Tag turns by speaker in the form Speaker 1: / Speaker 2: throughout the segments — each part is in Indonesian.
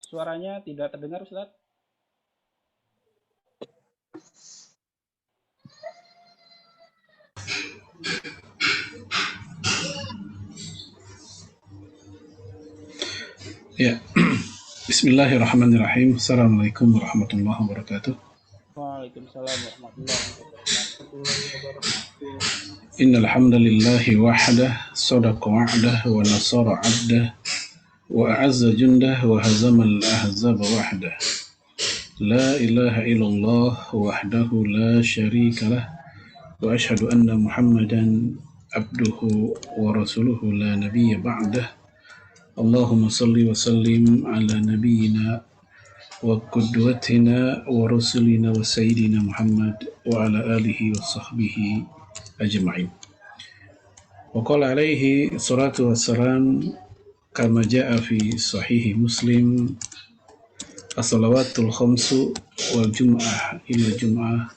Speaker 1: Suaranya tidak terdengar, Ustaz.
Speaker 2: Ya, Bismillahirrahmanirrahim. Assalamualaikum warahmatullahi wabarakatuh.
Speaker 1: Waalaikumsalam warahmatullahi wabarakatuh.
Speaker 2: Innal hamdalillahi wahdah, sadaqa wa'dah wa nasara 'abdah wa a'azza jundah wa hazamal ahzaba wahdah. La ilaha illallah wahdahu la syarika lah wa ashhadu anna Muhammadan abduhu wa rasuluhu la nabiyya ba'dah. Allahumma salli wa sallim ala nabiyyina wa qudwatina wa rasulina wa sayyidina Muhammad wa ala alihi wa sahbihi ajma'in. Wa qala alaihi salatu wassalam kama ja'a fi sahihi Muslim as-salawatul khamsu wal jum'ah ila jum'ah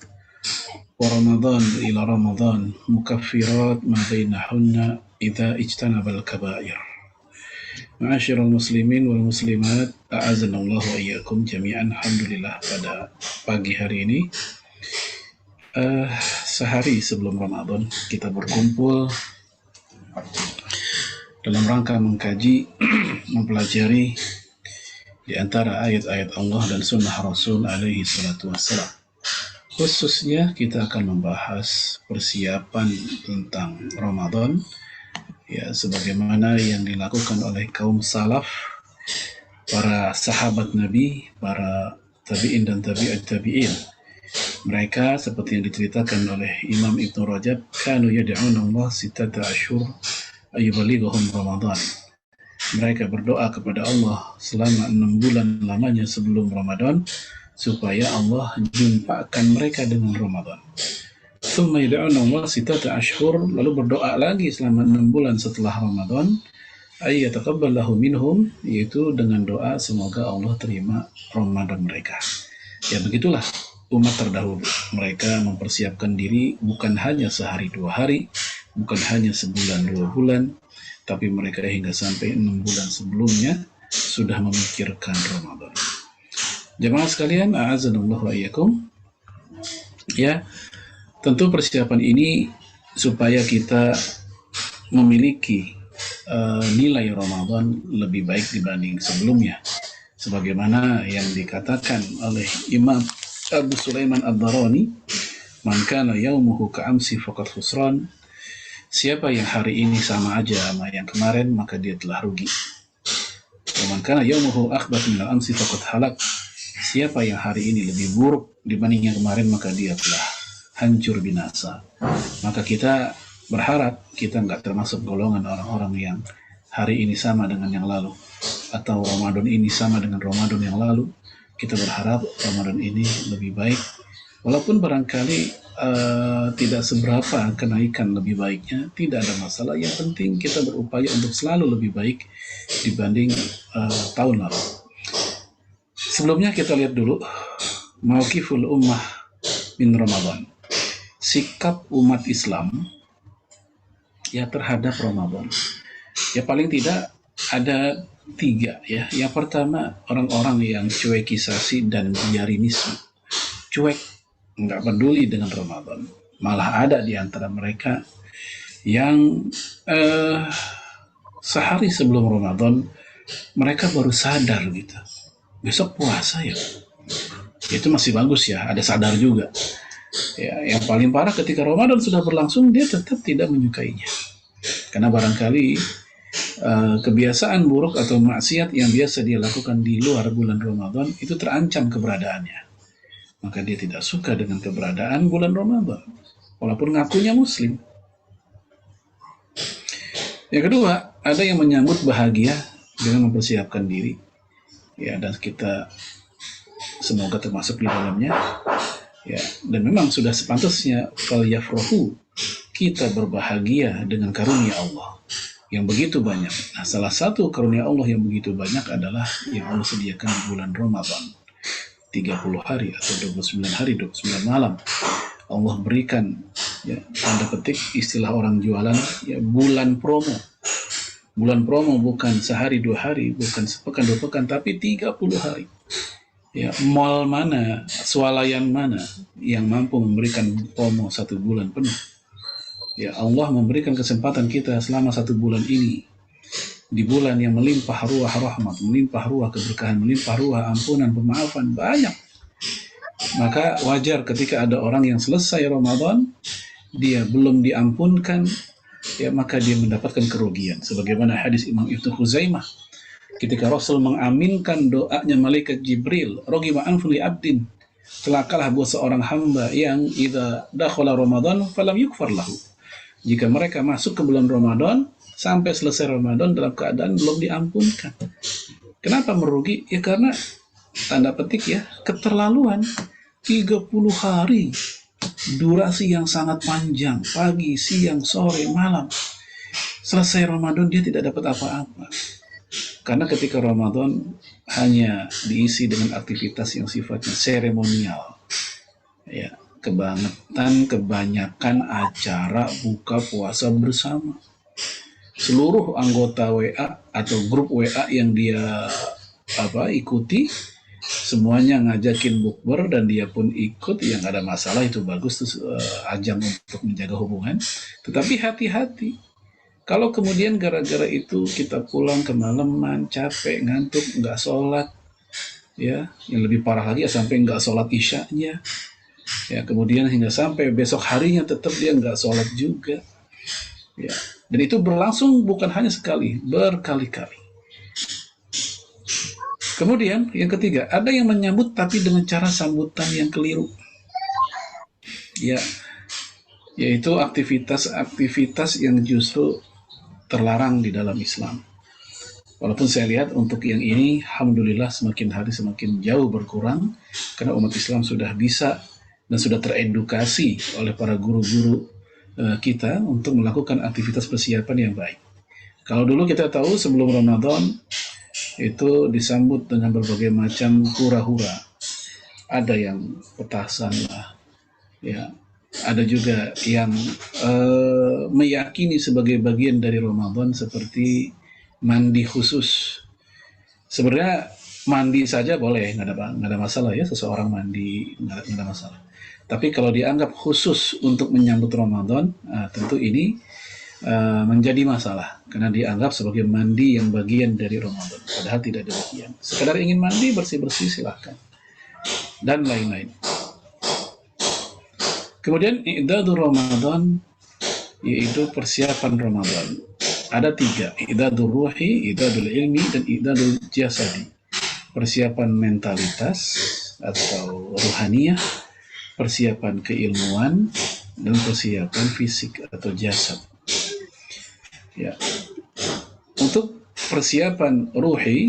Speaker 2: wa Ramadan ila Ramadan mukaffirat ma bainahunna idza ijtanabal kaba'ir. Ma'asyiral muslimin wal muslimat, a'azanallahu wa iyyakum jami'an. Alhamdulillah, pada pagi hari ini, sehari sebelum Ramadan, kita berkumpul dalam rangka mengkaji, mempelajari di antara ayat-ayat Allah dan sunnah Rasul alaihi salatu wassalam. Khususnya kita akan membahas persiapan tentang Ramadan, ya, sebagaimana yang dilakukan oleh kaum salaf, para sahabat Nabi, para tabi'in dan tabi'at tabi'in. Mereka seperti yang diceritakan oleh Imam Ibn Rajab, kanu yad'una Allah sittata ashhur ayyubalighahum Ramadan. Mereka berdoa kepada Allah selama 6 bulan lamanya sebelum Ramadan supaya Allah jumpakan mereka dengan Ramadan. Tsumma yad'una Allah sittata ashhur, lalu berdoa lagi selama 6 bulan setelah Ramadan, ay yataqabbalahu minhum, yaitu dengan doa semoga Allah terima Ramadan mereka. Ya, begitulah umat terdahulu. Mereka mempersiapkan diri bukan hanya sehari 2 hari, bukan hanya sebulan 2 bulan, tapi mereka hingga sampai 6 bulan sebelumnya sudah memikirkan Ramadan. Jemaah sekalian, a'azanallahu wa iyyakum. Ya, tentu persiapan ini supaya kita memiliki nilai Ramadan lebih baik dibanding sebelumnya. Sebagaimana yang dikatakan oleh Imam Abu Sulaiman Ad-Darani, man kana yaumuhu ka'amsi faqad khusran. Siapa yang hari ini sama aja sama yang kemarin, maka dia telah rugi. Man kana yaumuhu akhbath min al-amsi faqad halak. Siapa yang hari ini lebih buruk dibanding yang kemarin, maka dia telah hancur binasa. Maka kita berharap kita nggak termasuk golongan orang-orang yang hari ini sama dengan yang lalu, atau Ramadan ini sama dengan Ramadan yang lalu. Kita berharap Ramadan ini lebih baik, walaupun barangkali tidak seberapa kenaikan lebih baiknya, tidak ada masalah. Yang penting kita berupaya untuk selalu lebih baik dibanding tahun lalu. Sebelumnya kita lihat dulu mauqiful ummah min Ramadan, sikap umat Islam ya terhadap Ramadan. Ya, paling tidak ada 3 ya. Yang pertama, orang-orang yang cuekisasi dan biarinisme, cuek, nggak peduli dengan Ramadan. Malah ada di antara mereka yang sehari sebelum Ramadan mereka baru sadar gitu, besok puasa ya. Itu masih bagus ya, ada sadar juga. Ya, yang paling parah ketika Ramadan sudah berlangsung, dia tetap tidak menyukainya. Karena barangkali kebiasaan buruk atau maksiat yang biasa dia lakukan di luar bulan Ramadan itu terancam keberadaannya. Maka dia tidak suka dengan keberadaan bulan Ramadan, walaupun ngakunya Muslim. Yang kedua, ada yang menyambut bahagia dengan mempersiapkan diri. Ya, dan kita semoga termasuk di dalamnya. Ya, dan memang sudah sepantasnya falyafrahu, kita berbahagia dengan karunia Allah yang begitu banyak. Nah, salah satu karunia Allah yang begitu banyak adalah yang Allah sediakan di bulan Ramadan. 30 hari atau 29 hari, 29 malam. Allah berikan, ya, tanda petik istilah orang jualan, ya, bulan promo. Bulan promo bukan sehari 2 hari, bukan sepekan 2 pekan, tapi 30 hari. Ya, mall mana, swalayan mana yang mampu memberikan promo 1 bulan penuh? Ya, Allah memberikan kesempatan kita selama 1 bulan ini, di bulan yang melimpah ruah rahmat, melimpah ruah keberkahan, melimpah ruah ampunan, pemaafan, banyak. Maka wajar ketika ada orang yang selesai Ramadan, dia belum diampunkan, ya maka dia mendapatkan kerugian. Sebagaimana hadis Imam Ibnu Khuzaimah, ketika Rasul mengaminkan doanya malaikat Jibril, "Rogima anfuli abdin", celakalah buat seorang hamba yang idza dakhala Ramadan falam yukfar lahu. Jika mereka masuk ke bulan Ramadan, sampai selesai Ramadan dalam keadaan belum diampunkan. Kenapa merugi? Ya karena, tanda petik ya, keterlaluan. 30 hari, durasi yang sangat panjang, pagi, siang, sore, malam. Selesai Ramadan dia tidak dapat apa-apa. Karena ketika Ramadan hanya diisi dengan aktivitas yang sifatnya seremonial. Ya, kebanyakan acara buka puasa bersama. Seluruh anggota WA atau grup WA yang dia ikuti, semuanya ngajakin bukber dan dia pun ikut. Yang ada masalah, itu bagus, tuh ajang untuk menjaga hubungan. Tetapi hati-hati, kalau kemudian gara-gara itu kita pulang kemalaman, capek, ngantuk, nggak sholat, ya, yang lebih parah lagi sampai nggak sholat isyanya, ya, kemudian hingga sampai besok harinya tetap dia nggak sholat juga, ya, dan itu berlangsung bukan hanya sekali, berkali-kali. Kemudian yang ketiga, ada yang menyambut tapi dengan cara sambutan yang keliru, ya, yaitu aktivitas yang justru terlarang di dalam Islam. Walaupun saya lihat untuk yang ini, alhamdulillah semakin hari semakin jauh berkurang, karena umat Islam sudah bisa dan sudah teredukasi oleh para guru-guru kita untuk melakukan aktivitas persiapan yang baik. Kalau dulu kita tahu sebelum Ramadan itu disambut dengan berbagai macam hura-hura. Ada yang petasan lah, ya. Ada juga yang meyakini sebagai bagian dari Ramadan seperti mandi khusus. Sebenarnya mandi saja boleh, nggak ada masalah ya, seseorang mandi nggak ada masalah. Tapi kalau dianggap khusus untuk menyambut Ramadan, tentu ini menjadi masalah karena dianggap sebagai mandi yang bagian dari Ramadan. Padahal tidak demikian. Sekedar ingin mandi bersih-bersih silahkan dan lain-lain. Kemudian i'dadur Ramadan, yaitu persiapan Ramadan. Ada 3, i'dadur ruhi, i'dadul ilmi, dan i'dadul jasadi. Persiapan mentalitas atau ruhaniyah, persiapan keilmuan, dan persiapan fisik atau jasad. Ya. Untuk persiapan ruhi,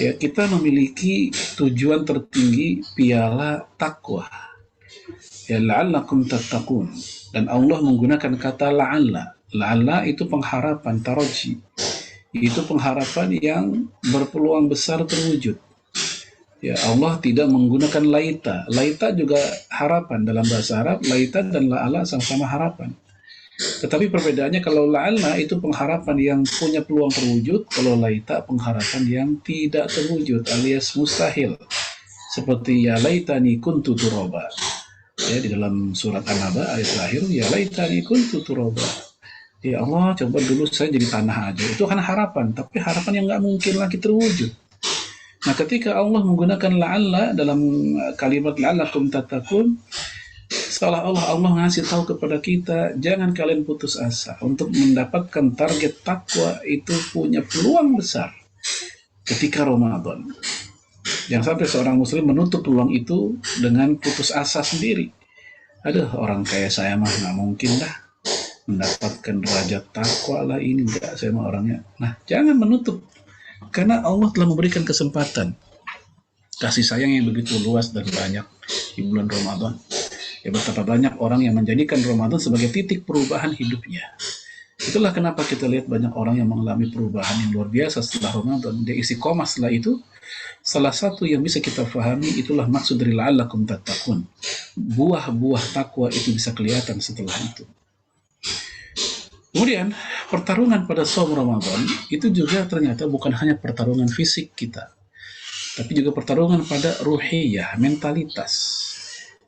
Speaker 2: ya, kita memiliki tujuan tertinggi, piala takwa. Ya, la'allakum tattaqun. Dan Allah menggunakan kata la'alla. La'alla itu pengharapan, taraji. Itu pengharapan yang berpeluang besar terwujud. Ya, Allah tidak menggunakan laita. Laita juga harapan dalam bahasa Arab. Laita dan la'alla sama-sama harapan. Tetapi perbedaannya, kalau la'alla itu pengharapan yang punya peluang terwujud, kalau laita pengharapan yang tidak terwujud alias mustahil. Seperti ya laitani kuntu turaba. Ya, di dalam surat An-Naba ayat terakhir, ya laitani kuntu turaba. Ya Allah, coba dulu saya jadi tanah aja. Itu kan harapan, tapi harapan yang nggak mungkin lagi terwujud. Nah, ketika Allah menggunakan la'alla dalam kalimat la'allakum tattaqun, seolah-olah Allah ngasih tahu kepada kita, jangan kalian putus asa untuk mendapatkan target takwa itu punya peluang besar ketika Ramadan. Jangan sampai seorang muslim menutup peluang itu dengan putus asa sendiri. Aduh, orang kayak saya mah nggak mungkin dah mendapatkan derajat takwa lah, ini enggak, saya mah orangnya. Nah, jangan menutup, karena Allah telah memberikan kesempatan, kasih sayang yang begitu luas dan banyak di bulan Ramadan. Ya, betapa banyak orang yang menjadikan Ramadan sebagai titik perubahan hidupnya. Itulah kenapa kita lihat banyak orang yang mengalami perubahan yang luar biasa setelah Ramadan. Dia istiqomah setelah itu. Salah satu yang bisa kita fahami, itulah maksud dari la'allakum tattaqun. Buah-buah takwa itu bisa kelihatan setelah itu. Kemudian pertarungan pada saum Ramadan itu juga ternyata bukan hanya pertarungan fisik kita, tapi juga pertarungan pada ruhiyah, mentalitas.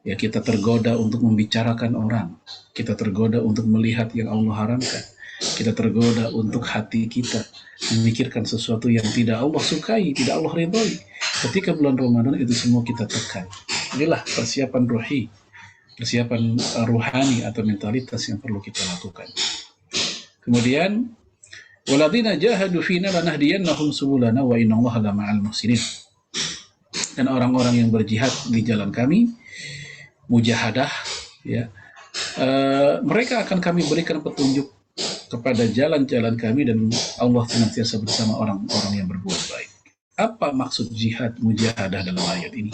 Speaker 2: Ya, kita tergoda untuk membicarakan orang, kita tergoda untuk melihat yang Allah haramkan, kita tergoda untuk hati kita memikirkan sesuatu yang tidak Allah sukai, tidak Allah ridhoi. Ketika bulan Ramadan itu semua kita tekan. Inilah persiapan ruhi, persiapan ruhani atau mentalitas yang perlu kita lakukan. Kemudian waladina jahadu fina lanahdiyannahum subulana wa innallaha lama'al muhsinin. Dan orang-orang yang berjihad di jalan kami, mujahadah, ya, mereka akan kami berikan petunjuk kepada jalan-jalan kami, dan Allah senantiasa bersama orang-orang yang berbuat baik. Apa maksud jihad mujahadah dalam ayat ini?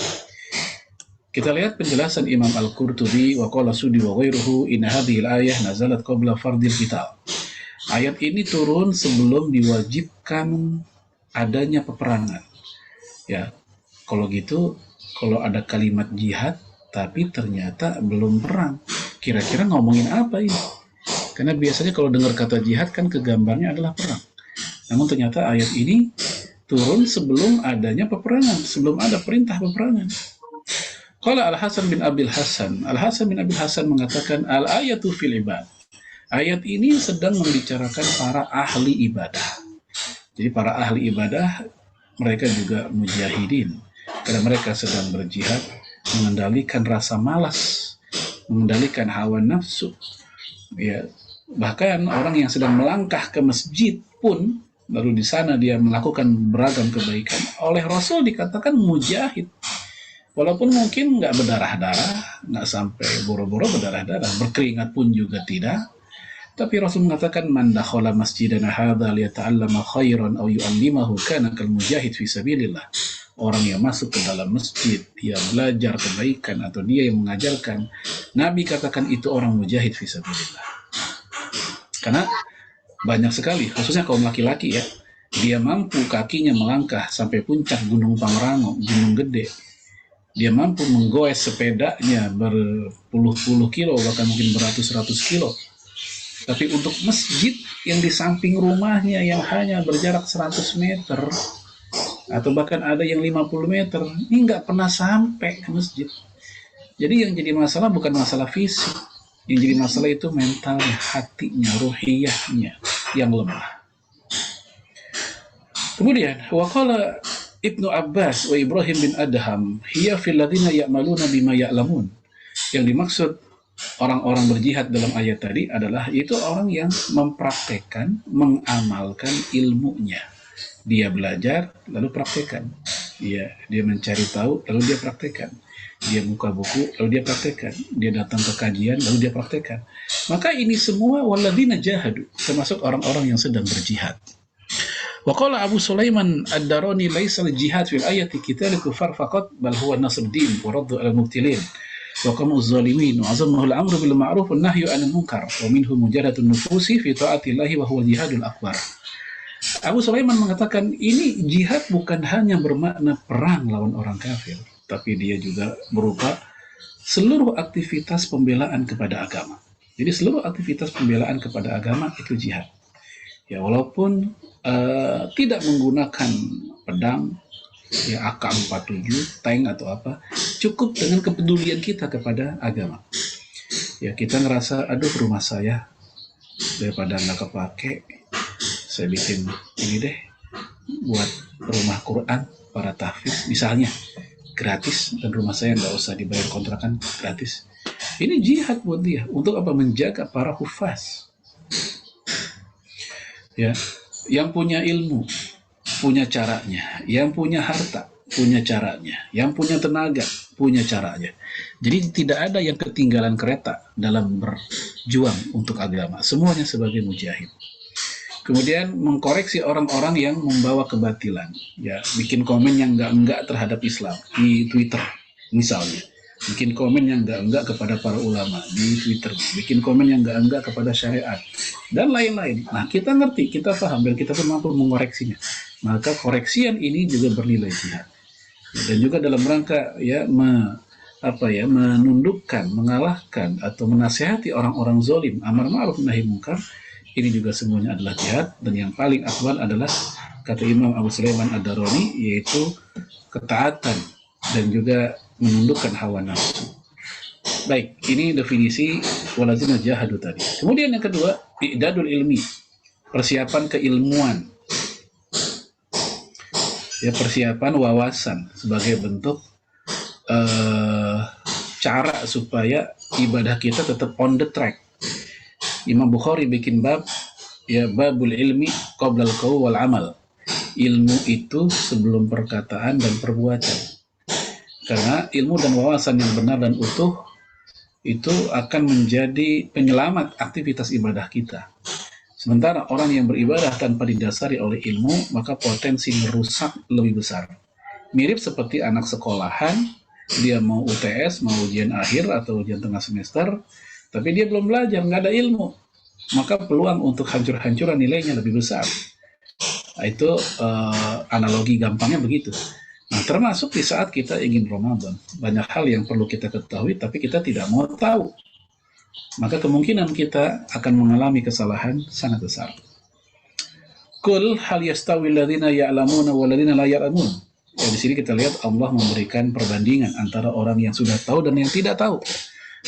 Speaker 2: Kita lihat penjelasan Imam Al-Qurtubi wa qala Sudi wa ghairuhu inna hadhil ayah nazalat qabla fardil qital. Ayat ini turun sebelum diwajibkan adanya peperangan. Ya, kalau gitu, kalau ada kalimat jihad tapi ternyata belum perang, kira-kira ngomongin apa ini? Karena biasanya kalau dengar kata jihad kan kegambarnya adalah perang. Namun ternyata ayat ini turun sebelum adanya peperangan, sebelum ada perintah peperangan. Qala Al-Hasan bin Abil Hasan, Al-Hasan bin Abil Hasan mengatakan al-ayatu fil ibad. Ayat ini sedang membicarakan para ahli ibadah. Jadi para ahli ibadah, mereka juga mujahidin, karena mereka sedang berjihad, mengendalikan rasa malas, mengendalikan hawa nafsu. Ya, bahkan orang yang sedang melangkah ke masjid pun, lalu di sana dia melakukan beragam kebaikan, oleh Rasul dikatakan mujahid. Walaupun mungkin nggak berdarah-darah, nggak sampai boro-boro berdarah-darah, berkeringat pun juga tidak. Tapi Rasul mengatakan man dakhala masjidana hadza liyata'allama khairan aw yu'allimahu kana kal mujahid fi sabilillah. Orang yang masuk ke dalam masjid, dia belajar kebaikan atau dia yang mengajarkan, Nabi katakan itu orang mujahid fi sabilillah. Karena banyak sekali, khususnya kaum laki-laki ya, dia mampu kakinya melangkah sampai puncak Gunung Pangrango, gunung gede. Dia mampu menggoes sepedanya berpuluh-puluh kilo, bahkan mungkin beratus-ratus kilo. Tapi untuk masjid yang di samping rumahnya yang hanya berjarak 100 meter, atau bahkan ada yang 50 meter, ini nggak pernah sampai ke masjid. Jadi yang jadi masalah bukan masalah fisik, yang jadi masalah itu mentalnya, hatinya, ruhiyahnya yang lemah. Kemudian, waqala Ibnu Abbas wa Ibrahim bin Adham, hiya fil ladzina ya'maluna bima ya'lamun. Yang dimaksud orang-orang berjihad dalam ayat tadi adalah itu orang yang mempraktekkan, mengamalkan ilmunya. Dia belajar lalu praktekkan. Dia mencari tahu lalu dia praktekkan. Dia buka buku lalu dia praktekkan. Dia datang ke kajian lalu dia praktekkan. Maka ini semua walladzina jahadu, termasuk orang-orang yang sedang berjihad. Wa qala Abu Sulaiman Ad-Darani laisa al-jihad fil ayati qital kufar faqat bal huwa nasruddin wa raddu al-mubtilin wa qamu az-zalimin wa azamahu al-amru bil ma'ruf wan nahyu 'anil munkar wa minhu mujahadatun nufusi fi ta'atillahi wa huwa jihadul akbar. Abu Sulaiman mengatakan ini jihad bukan hanya bermakna perang lawan orang kafir, tapi dia juga berupa seluruh aktivitas pembelaan kepada agama. Jadi seluruh aktivitas pembelaan kepada agama itu jihad. Ya, walaupun tidak menggunakan pedang, ya AK-47, tank atau apa, cukup dengan kepedulian kita kepada agama. Ya, kita ngerasa, aduh rumah saya daripada nggak kepake, saya bikin ini deh, buat rumah Quran para tahfiz misalnya, gratis, dan rumah saya nggak usah dibayar kontrakan, gratis. Ini jihad buat dia, untuk apa? Menjaga para hufaz. Ya, yang punya ilmu punya caranya, yang punya harta punya caranya, yang punya tenaga punya caranya. Jadi tidak ada yang ketinggalan kereta dalam berjuang untuk agama, semuanya sebagai mujahid. Kemudian mengkoreksi orang-orang yang membawa kebatilan, ya, bikin komen yang enggak terhadap Islam di Twitter misalnya, bikin komen yang enggak kepada para ulama di Twitter, bikin komen yang enggak kepada syariat, dan lain-lain. Nah, kita ngerti, kita paham, dan kita pun mampu mengoreksinya. Maka koreksian ini juga bernilai jihad. Dan juga dalam rangka ya menundukkan, mengalahkan atau menasihati orang-orang zalim, amar ma'ruf nahi munkar, Ini juga semuanya adalah jihad, dan yang paling akbar adalah kata Imam Abu Sulaiman Ad-Darani, yaitu ketaatan dan juga menundukkan hawa nafsu. Baik, ini definisi walazina jahadu tadi. Kemudian yang kedua, i'dadul ilmi, persiapan keilmuan. Ya, persiapan wawasan sebagai bentuk cara supaya ibadah kita tetap on the track. Imam Bukhari bikin bab, ya, babul ilmi qabla al-qaul wal amal. Ilmu itu sebelum perkataan dan perbuatan. Karena ilmu dan wawasan yang benar dan utuh itu akan menjadi penyelamat aktivitas ibadah kita. Sementara orang yang beribadah tanpa didasari oleh ilmu, maka potensi merusak lebih besar. Mirip seperti anak sekolahan, dia mau UTS, mau ujian akhir atau ujian tengah semester, tapi dia belum belajar, nggak ada ilmu, maka peluang untuk hancur-hancuran nilainya lebih besar. Nah, itu analogi gampangnya begitu. Nah, termasuk di saat kita ingin Ramadan, banyak hal yang perlu kita ketahui, tapi kita tidak mau tahu. Maka kemungkinan kita akan mengalami kesalahan sangat besar. Qul hal yastawi alladhina ya'lamuna wal ladzina la ya'lamun. Ya, di sini kita lihat Allah memberikan perbandingan antara orang yang sudah tahu dan yang tidak tahu.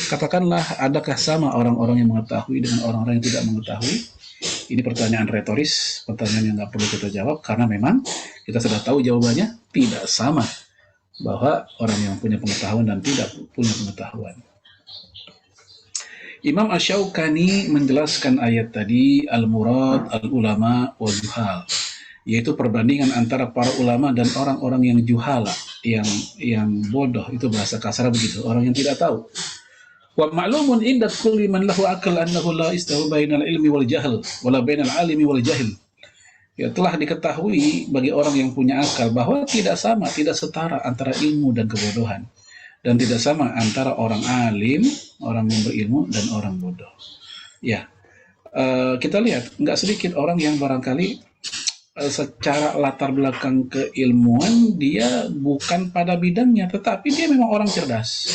Speaker 2: Katakanlah, adakah sama orang-orang yang mengetahui dengan orang-orang yang tidak mengetahui? Ini pertanyaan retoris, pertanyaan yang nggak perlu kita jawab, karena memang kita sudah tahu jawabannya tidak sama, bahwa orang yang punya pengetahuan dan tidak punya pengetahuan. Imam Asy-Syaukani menjelaskan ayat tadi, al-murad al-ulama wal juhal, yaitu perbandingan antara para ulama dan orang-orang yang juhala, yang bodoh, itu bahasa kasar begitu, orang yang tidak tahu. Wa ma'lumun inda kulli man lahu akal annahu la istawa bainal ilmi wal jahl wala bainal alimi wal jahil. Ya, telah diketahui bagi orang yang punya akal bahwa tidak sama, tidak setara antara ilmu dan kebodohan, dan tidak sama antara orang alim, orang yang berilmu, dan orang bodoh. Ya, kita lihat nggak sedikit orang yang barangkali secara latar belakang keilmuan dia bukan pada bidangnya, tetapi dia memang orang cerdas.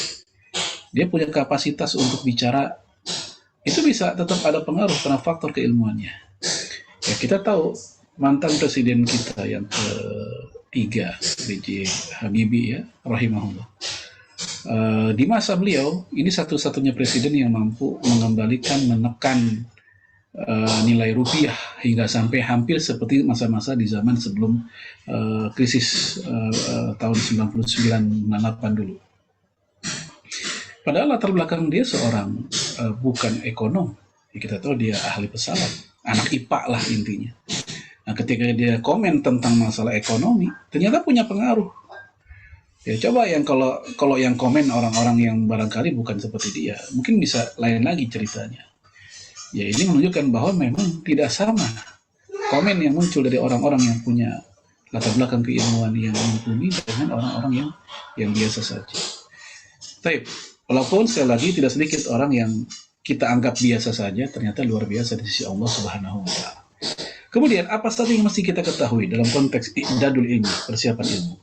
Speaker 2: Dia punya kapasitas untuk bicara, itu bisa tetap ada pengaruh karena faktor keilmuannya. Ya, kita tahu mantan presiden kita yang ketiga, B.J. Habibie, ya, rahimahullah. Di masa beliau, ini satu-satunya presiden yang mampu mengembalikan, menekan nilai rupiah hingga sampai hampir seperti masa-masa di zaman sebelum krisis tahun 99-98 dulu. Padahal latar belakang dia seorang bukan ekonom. Ya, kita tahu dia ahli pesawat, anak IPA lah intinya. Nah, ketika dia komen tentang masalah ekonomi, ternyata punya pengaruh. Ya, coba yang kalau yang komen orang-orang yang barangkali bukan seperti dia, mungkin bisa lain lagi ceritanya. Ya, ini menunjukkan bahwa memang tidak sama komen yang muncul dari orang-orang yang punya latar belakang keilmuan yang mumpuni dengan orang-orang yang biasa saja. Tapi walaupun sekali lagi tidak sedikit orang yang kita anggap biasa saja, ternyata luar biasa di sisi Allah Subhanahu wa Ta'ala. Kemudian, apa saja yang mesti kita ketahui dalam konteks i'dadul ilmi, persiapan ilmu?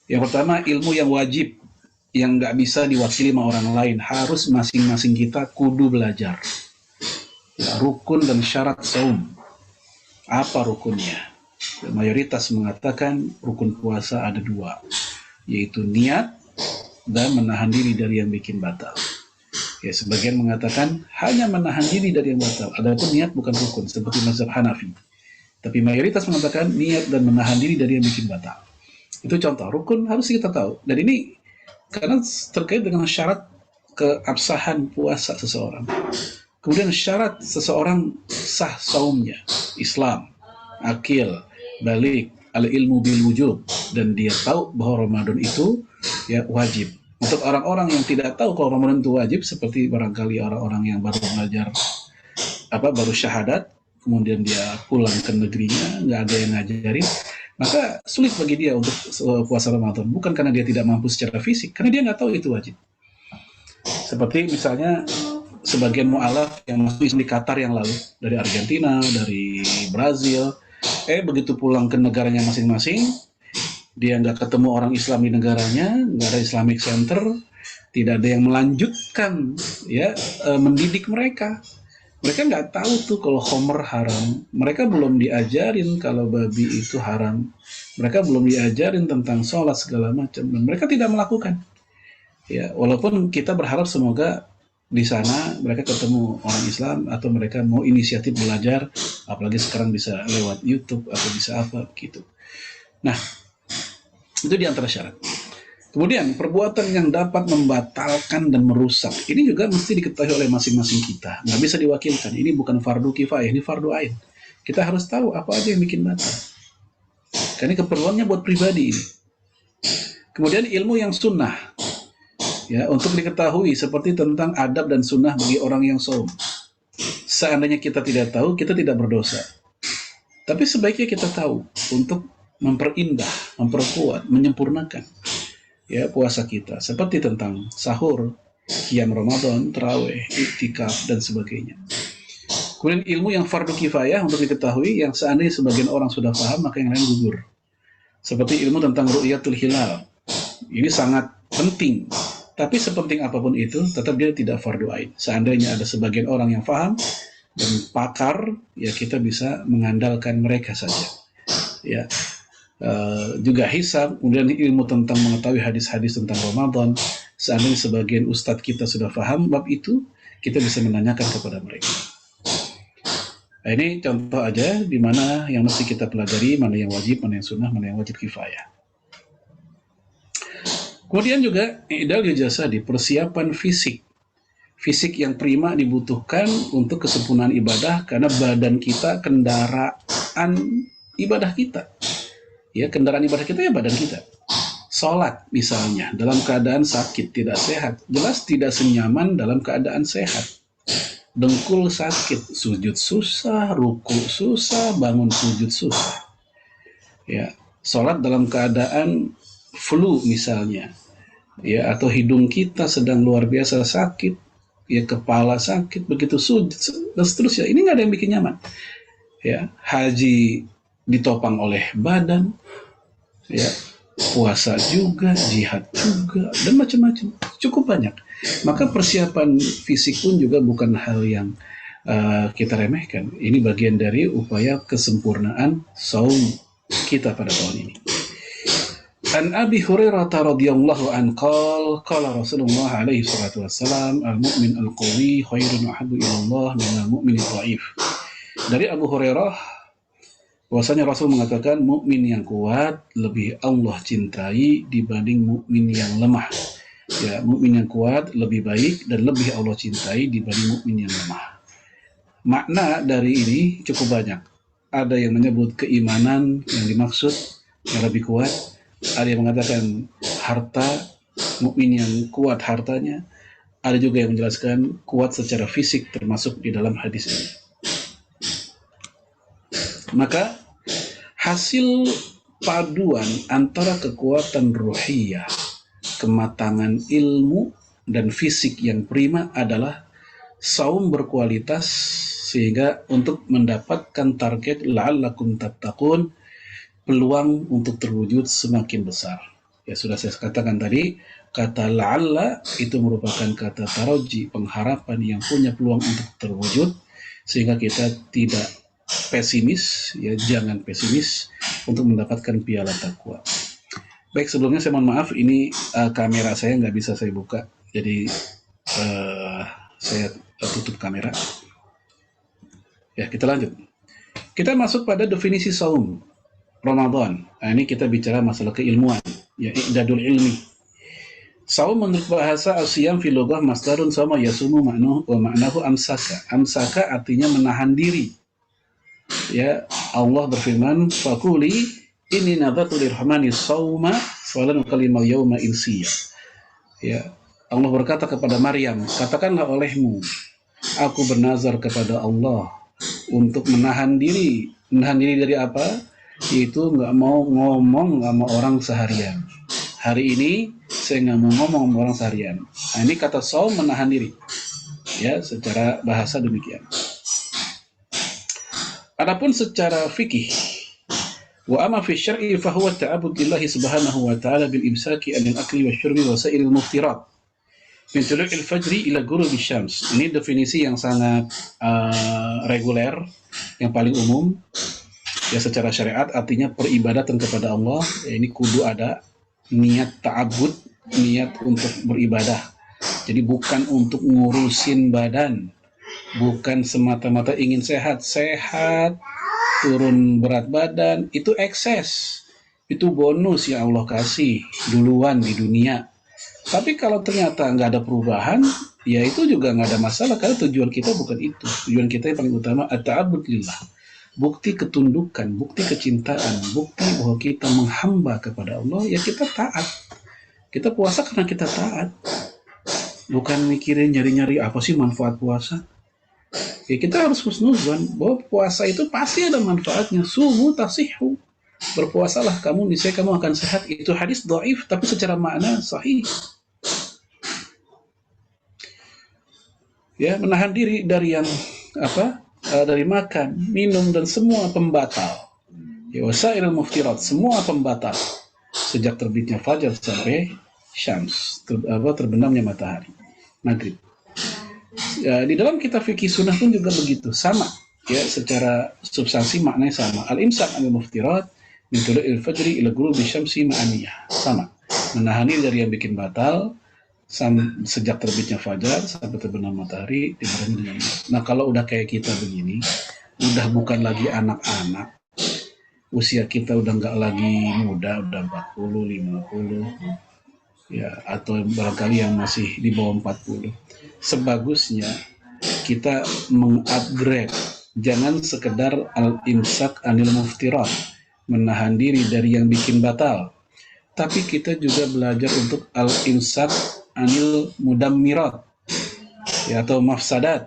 Speaker 2: Yang pertama, ilmu yang wajib, yang nggak bisa diwakili sama orang lain, harus masing-masing kita kudu belajar. Ya, rukun dan syarat saum. Apa rukunnya? Mayoritas mengatakan rukun puasa ada 2, yaitu niat dan menahan diri dari yang bikin batal. Ya, sebagian mengatakan hanya menahan diri dari yang batal. Adapun niat bukan rukun, seperti mazhab Hanafi. Tapi mayoritas mengatakan niat dan menahan diri dari yang bikin batal. Itu contoh, rukun harus kita tahu. Dan ini karena terkait dengan syarat keabsahan puasa seseorang. Kemudian syarat seseorang sah saumnya, Islam, akil, balik, al-ilmu bil wujub, dan dia tahu bahwa Ramadan itu ya wajib. Untuk orang-orang yang tidak tahu kalau Ramadan itu wajib, seperti barangkali orang-orang yang baru belajar baru syahadat, kemudian dia pulang ke negerinya, nggak ada yang ngajarin, maka sulit bagi dia untuk puasa Ramadan. Bukan karena dia tidak mampu secara fisik, karena dia nggak tahu itu wajib. Seperti misalnya sebagian mu'alaf yang masuk di Qatar yang lalu, dari Argentina, dari Brazil, begitu pulang ke negaranya masing-masing, dia nggak ketemu orang Islam di negaranya, nggak ada Islamic Center, tidak ada yang melanjutkan ya mendidik mereka. Mereka nggak tahu tuh kalau khamr haram. Mereka belum diajarin kalau babi itu haram. Mereka belum diajarin tentang sholat segala macam. Dan mereka tidak melakukan. Ya, walaupun kita berharap semoga di sana mereka ketemu orang Islam atau mereka mau inisiatif belajar, apalagi sekarang bisa lewat YouTube atau bisa apa gitu. Nah, itu di antara syarat. Kemudian perbuatan yang dapat membatalkan dan merusak ini juga mesti diketahui oleh masing-masing kita. Nggak bisa diwakilkan. Ini bukan fardu kifayah, ini fardu ain. Kita harus tahu apa aja yang bikin batal. Karena keperluannya buat pribadi ini. Kemudian ilmu yang sunnah, ya, untuk diketahui seperti tentang adab dan sunnah bagi orang yang saum. Seandainya kita tidak tahu, kita tidak berdosa. Tapi sebaiknya kita tahu untuk memperindah, memperkuat, menyempurnakan ya puasa kita, seperti tentang sahur, qiyam Ramadan, tarawih, iktikaf dan sebagainya. Kemudian ilmu yang fardu kifayah untuk diketahui yang seandainya sebagian orang sudah paham maka yang lain gugur. Seperti ilmu tentang ru'yatul hilal. Ini sangat penting. Tapi sepenting apapun itu tetap dia tidak fardu ain. Seandainya ada sebagian orang yang paham dan pakar, ya kita bisa mengandalkan mereka saja. Ya. Juga hisab, kemudian ilmu tentang mengetahui hadis-hadis tentang Ramadan. Seandainya sebagian ustadz kita sudah paham bab itu, kita bisa menanyakan kepada mereka. Nah, ini contoh aja di mana yang mesti kita pelajari, mana yang wajib, mana yang sunnah, mana yang wajib kifayah. Kemudian juga i'dal jasadi, persiapan fisik. Fisik yang prima dibutuhkan untuk kesempurnaan ibadah karena badan kita kendaraan ibadah kita. Ya, kendaraan ibadah kita ya badan kita. Sholat misalnya dalam keadaan sakit, tidak sehat, jelas tidak senyaman dalam keadaan sehat. Dengkul sakit, sujud susah, ruku susah, bangun sujud susah. Ya, sholat dalam keadaan flu misalnya, ya, atau hidung kita sedang luar biasa sakit, ya, kepala sakit, begitu sujud dan seterusnya. Ini nggak ada yang bikin nyaman. Ya, haji ditopang oleh badan, ya, puasa juga, jihad juga, dan macam-macam, cukup banyak. Maka persiapan fisik pun juga bukan hal yang kita remehkan. Ini bagian dari upaya kesempurnaan saum kita pada tahun ini. An Abi Hurairah radhiyallahu an qala Rasulullah alaihi salatu wassalam al-mu'min al-qawi khairun ahabbu ila Allah min al-mu'min al-dha'if. Dari Abu Hurairah bahwasanya Rasul mengatakan mukmin yang kuat lebih Allah cintai dibanding mukmin yang lemah. Ya, mukmin yang kuat lebih baik dan lebih Allah cintai dibanding mukmin yang lemah. Makna dari ini cukup banyak. Ada yang menyebut keimanan yang dimaksud yang lebih kuat. Ada yang mengatakan harta, mukmin yang kuat hartanya. Ada juga yang menjelaskan kuat secara fisik termasuk di dalam hadis ini. Maka hasil paduan antara kekuatan ruhiyah, kematangan ilmu, dan fisik yang prima adalah saum berkualitas sehingga untuk mendapatkan target la'allakum tattaqun, peluang untuk terwujud semakin besar. Ya, sudah saya katakan tadi, kata la'alla itu merupakan kata taraji, pengharapan yang punya peluang untuk terwujud, sehingga kita tidak pesimis, ya, jangan pesimis untuk mendapatkan piala takwa. Baik, sebelumnya saya mohon maaf, ini kamera saya nggak bisa saya buka, jadi saya tutup kamera. Ya, kita lanjut. Kita masuk pada definisi saum Ramadan. Nah, ini kita bicara masalah keilmuan, ya, i'dadul ilmi. Saum menurut bahasa Asyam fi lughah masdarun sama yasumu maknahu amsaka. Amsaka artinya menahan diri. Ya, Allah berfirman, "Faquli inni nadartu lirrahmani shauma falan ukallimal yauma insiya." Ya, Allah berkata kepada Maryam, "Katakanlah olehmu, aku bernazar kepada Allah untuk menahan diri." Menahan diri dari apa? Yaitu nggak mau ngomong sama orang seharian. Hari ini saya nggak mau ngomong sama orang seharian. Nah, ini kata saum, menahan diri. Ya, secara bahasa demikian. Adapun secara fikih, wa amma fi syar'i fa huwa ta'abbud lillahi subhanahu wa ta'ala bil imsaki anil akli wasyurbi wa sa'iril muftirat. min tulu'il fajri ila ghurubi syams. Ini definisi yang sangat reguler, yang paling umum. Ya, secara syariat artinya peribadatan kepada Allah. Ya, ini kudu ada niat ta'abbud, niat untuk beribadah. Jadi bukan untuk ngurusin badan, bukan semata-mata ingin sehat, turun berat badan, itu ekses. Itu bonus yang Allah kasih duluan di dunia. Tapi kalau ternyata nggak ada perubahan, ya itu juga nggak ada masalah, karena tujuan kita bukan itu. Tujuan kita yang paling utama at-ta'abbud lillah. Bukti ketundukan, bukti kecintaan, bukti bahwa kita menghamba kepada Allah, ya kita taat. Kita puasa karena kita taat. Bukan mikirin nyari-nyari apa sih manfaat puasa. Ya kita harus husnuzan bahwa puasa itu pasti ada manfaatnya. Sumu tasihu. Berpuasalah kamu, niscaya kamu akan sehat. Itu hadis dhaif tapi secara makna sahih. Ya, menahan diri dari yang dari makan, minum dan semua pembatal. Ya, wasailul muftirat, semua pembatal. Sejak terbitnya fajar sampai syams, terbenamnya matahari, maghrib. Ya, di dalam kitab fikih sunnah pun juga begitu, sama. Ya, secara substansi maknanya sama. Al-imsak anil muftirat min tulu'il fajri ila ghurubi syamsi ma'aniyah. Sama. Menahan diri dari yang bikin batal sejak terbitnya fajar sampai terbenam matahari dibarengi dengan niat. Nah, kalau udah kayak kita begini, udah bukan lagi anak-anak, usia kita udah nggak lagi muda, udah 40, 50, ya, atau barangkali yang masih di bawah 40. Sebagusnya kita mengupgrade, jangan sekedar al-imsak anil muftirat, menahan diri dari yang bikin batal, tapi kita juga belajar untuk al-imsak anil mudammirat, ya, atau mafsadat,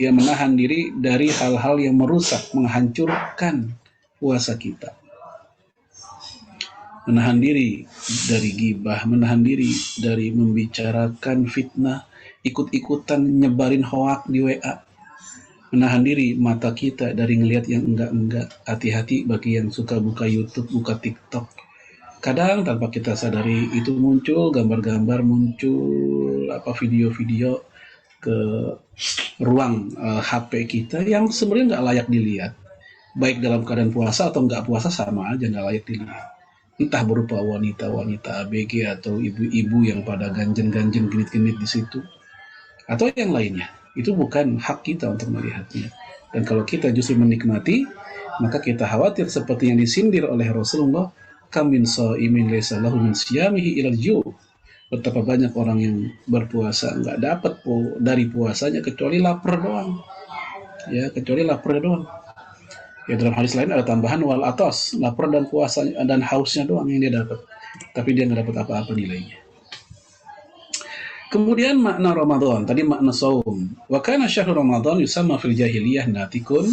Speaker 2: ya, menahan diri dari hal-hal yang merusak, menghancurkan puasa kita. Menahan diri dari ghibah, menahan diri dari membicarakan fitnah, ikut-ikutan nyebarin hoak di WA. Menahan diri mata kita dari ngelihat yang enggak-enggak. Hati-hati bagi yang suka buka YouTube, buka TikTok. Kadang tanpa kita sadari itu muncul gambar-gambar, muncul video-video ke ruang HP kita yang sebenarnya nggak layak dilihat. Baik dalam keadaan puasa atau nggak puasa sama aja nggak layak dilihat. Entah berupa wanita-wanita ABG atau ibu-ibu yang pada ganjen-ganjen genit-genit di situ, atau yang lainnya. Itu bukan hak kita untuk melihatnya. Dan kalau kita justru menikmati, maka kita khawatir seperti yang disindir oleh Rasulullah, kam min shaimin laysa lahu min siyamihi ilal ju'. Betapa banyak orang yang berpuasa nggak dapat dari puasanya kecuali lapar doang. Ya, kecuali lapar doang. Ya, dalam hadis lain ada tambahan wal atas, lapar dan puasa dan hausnya doang yang dia dapat. Tapi dia nggak dapat apa-apa nilainya. Kemudian makna Ramadan, tadi makna saum. Wa kana syahrul Ramadan yusamma fil jahiliyah natikun.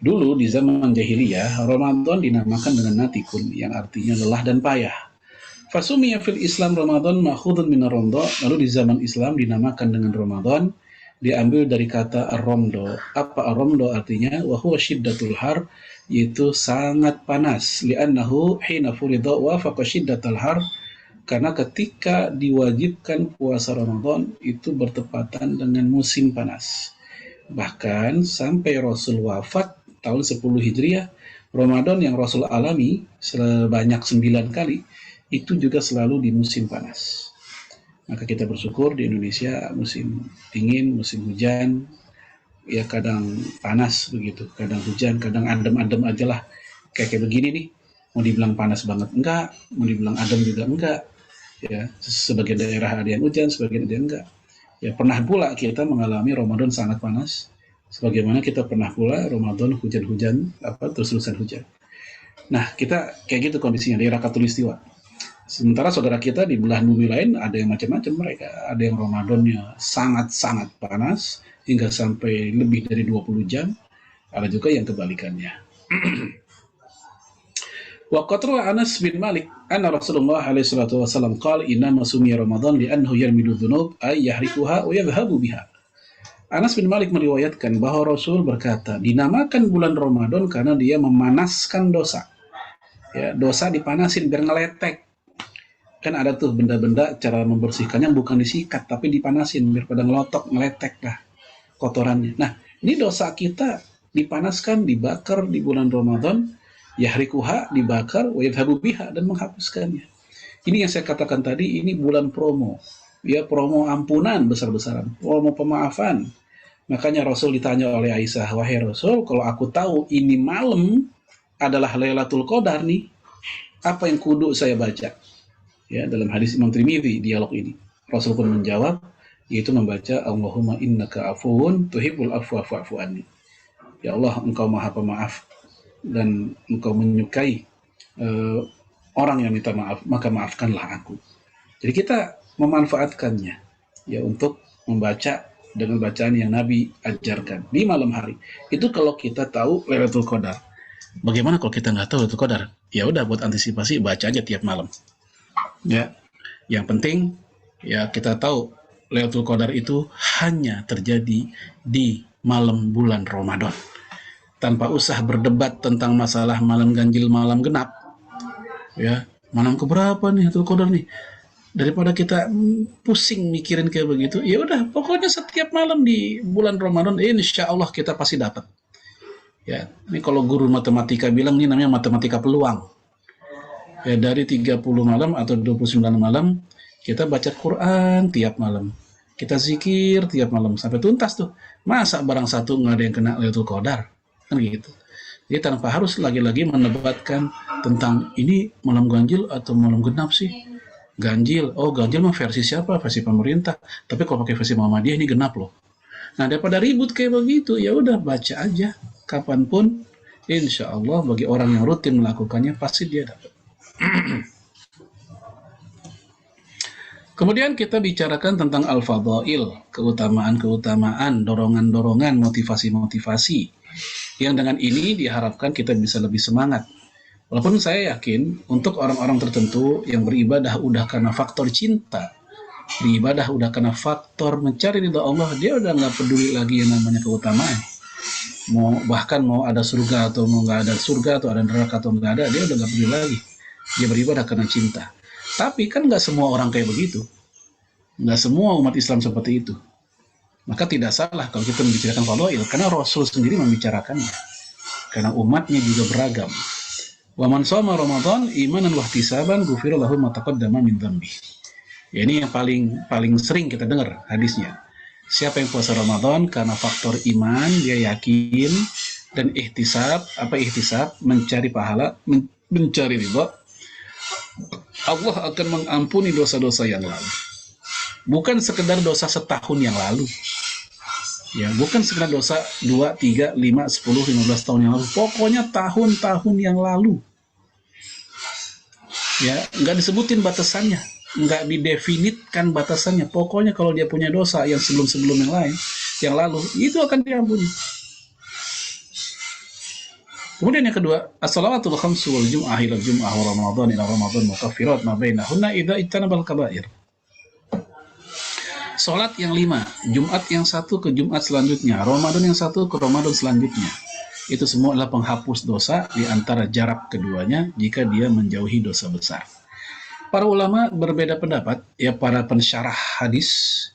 Speaker 2: Dulu di zaman jahiliyah, Ramadan dinamakan dengan natikun, yang artinya lelah dan payah. Fasumiya fil Islam Ramadan ma'khudun min ar-ramda. Lalu di zaman Islam dinamakan dengan Ramadan, diambil dari kata ar-ramda. Apa ar-ramda artinya? Wa huwa syiddatul har, yaitu sangat panas. Li'annahu hina furida wa faqa syiddatul har, karena ketika diwajibkan puasa Ramadan itu bertepatan dengan musim panas. Bahkan sampai Rasul wafat tahun 10 Hijriah, Ramadan yang Rasul alami sebanyak 9 kali itu juga selalu di musim panas. Maka kita bersyukur di Indonesia musim dingin, musim hujan, ya kadang panas begitu, kadang hujan, kadang adem-adem aja lah. Kayak begini nih, mau dibilang panas banget enggak, mau dibilang adem juga enggak. Ya, sebagian daerah ada yang hujan, sebagian ada yang enggak. Ya, pernah pula kita mengalami Ramadan sangat panas, sebagaimana kita pernah pula Ramadan hujan-hujan, terus-terusan hujan. Nah, kita kayak gitu kondisinya, daerah Khatulistiwa. Sementara saudara kita di belahan bumi lain ada yang macam-macam mereka. Ada yang Ramadannya sangat-sangat panas, hingga sampai lebih dari 20 jam. Ada juga yang kebalikannya. Wa qatra Anas bin Malik anna Rasulullah alaihi salatu wasallam qala inna masumiya Ramadan li'annahu yarmidu dhunub ay yahrikuha wa yadhhabu biha. Anas bin Malik meriwayatkan bahwa Rasul berkata, dinamakan bulan Ramadan karena dia memanaskan dosa. Ya, dosa dipanasin biar ngeletek. kan ada tuh benda-benda cara membersihkannya bukan disikat tapi dipanasin biar pada ngelotok ngeletek lah kotorannya. Nah, ini dosa kita dipanaskan, dibakar di bulan Ramadan, yahrikuha, dibakar, wa yadhhabu biha, dan menghapuskannya. Ini yang saya katakan tadi, ini bulan promo. Ya, promo ampunan besar-besaran, promo pemaafan. Makanya Rasul ditanya oleh Aisyah, wahai Rasul, kalau aku tahu ini malam adalah Lailatul Qadar nih, apa yang kudu saya baca? Ya, dalam hadis Imam Tirmidzi dialog ini. Rasul pun menjawab, yaitu membaca Allahumma innaka afuwun tuhibbul afwa fa'fu anni. Ya Allah, Engkau Maha Pemaaf dan Engkau menyukai orang yang minta maaf, maka maafkanlah aku. Jadi kita memanfaatkannya ya untuk membaca dengan bacaan yang Nabi ajarkan di malam hari. Itu kalau kita tahu Lailatul Qadar. Bagaimana kalau kita nggak tahu Lailatul Qadar? Ya udah, buat antisipasi baca aja tiap malam. Ya, yang penting ya kita tahu Lailatul Qadar itu hanya terjadi di malam bulan Ramadan. Tanpa usah berdebat tentang masalah malam ganjil, malam genap. Ya, malam keberapa nih Lailatul Qadar nih? Daripada kita pusing mikirin kayak begitu, ya udah pokoknya setiap malam di bulan Ramadan insya Allah kita pasti dapat. Ya, ini kalau guru matematika bilang ini namanya matematika peluang. Ya, dari 30 malam atau 29 malam kita baca Quran tiap malam. Kita zikir tiap malam sampai tuntas tuh. Masa barang satu nggak ada yang kena Lailatul Qadar? Kan gitu. Jadi tanpa harus lagi-lagi menebatkan tentang ini malam ganjil atau malam genap sih. Ganjil, oh ganjil mah versi siapa? Versi pemerintah. Tapi kalau pakai versi Muhammadiyah ini genap loh. Nah, daripada ribut kayak begitu, ya udah baca aja kapanpun. Insya Allah bagi orang yang rutin melakukannya pasti dia dapat. Kemudian kita bicarakan tentang al-fadhail, keutamaan-keutamaan, dorongan-dorongan, motivasi-motivasi. Yang dengan ini diharapkan kita bisa lebih semangat. Walaupun saya yakin untuk orang-orang tertentu yang beribadah udah karena faktor cinta, beribadah udah karena faktor mencari ridha Allah, dia udah nggak peduli lagi yang namanya keutamaan. Bahkan mau ada surga atau mau nggak ada surga atau ada neraka atau nggak ada, dia udah nggak peduli lagi. Dia beribadah karena cinta. Tapi kan nggak semua orang kayak begitu. Nggak semua umat Islam seperti itu. Maka tidak salah kalau kita membicarakan fadhail, karena Rasul sendiri membicarakannya. Karena umatnya juga beragam. Wa man shoma Ramadan imanan wa ihtisaban ghufira lahu ma taqaddama min dzambi. Ya, ini yang paling sering kita dengar hadisnya. Siapa yang puasa Ramadan karena faktor iman, dia yakin, dan ihtisab, apa ihtisab? Mencari pahala, mencari ridha, Allah akan mengampuni dosa-dosa yang lalu. Bukan sekedar dosa setahun yang lalu. Ya, bukan sekedar dosa 2, 3, 5, 10, 15 tahun yang lalu. Pokoknya tahun-tahun yang lalu. Ya, nggak disebutin batasannya. Nggak didefinitkan batasannya. Pokoknya kalau dia punya dosa yang sebelum-sebelum yang lalu, itu akan diampuni. Kemudian yang kedua, as-salawatul khamsu wal jum'ah ila jum'ah wa ramadan ila ramadan mukaffirat ma bainahunna idza ijtanabal kaba'ir. Salat yang 5, Jumat yang 1 ke Jumat selanjutnya, Ramadan yang 1 ke Ramadan selanjutnya. Itu semua adalah penghapus dosa di antara jarak keduanya jika dia menjauhi dosa besar. Para ulama berbeda pendapat, ya para pensyarah hadis.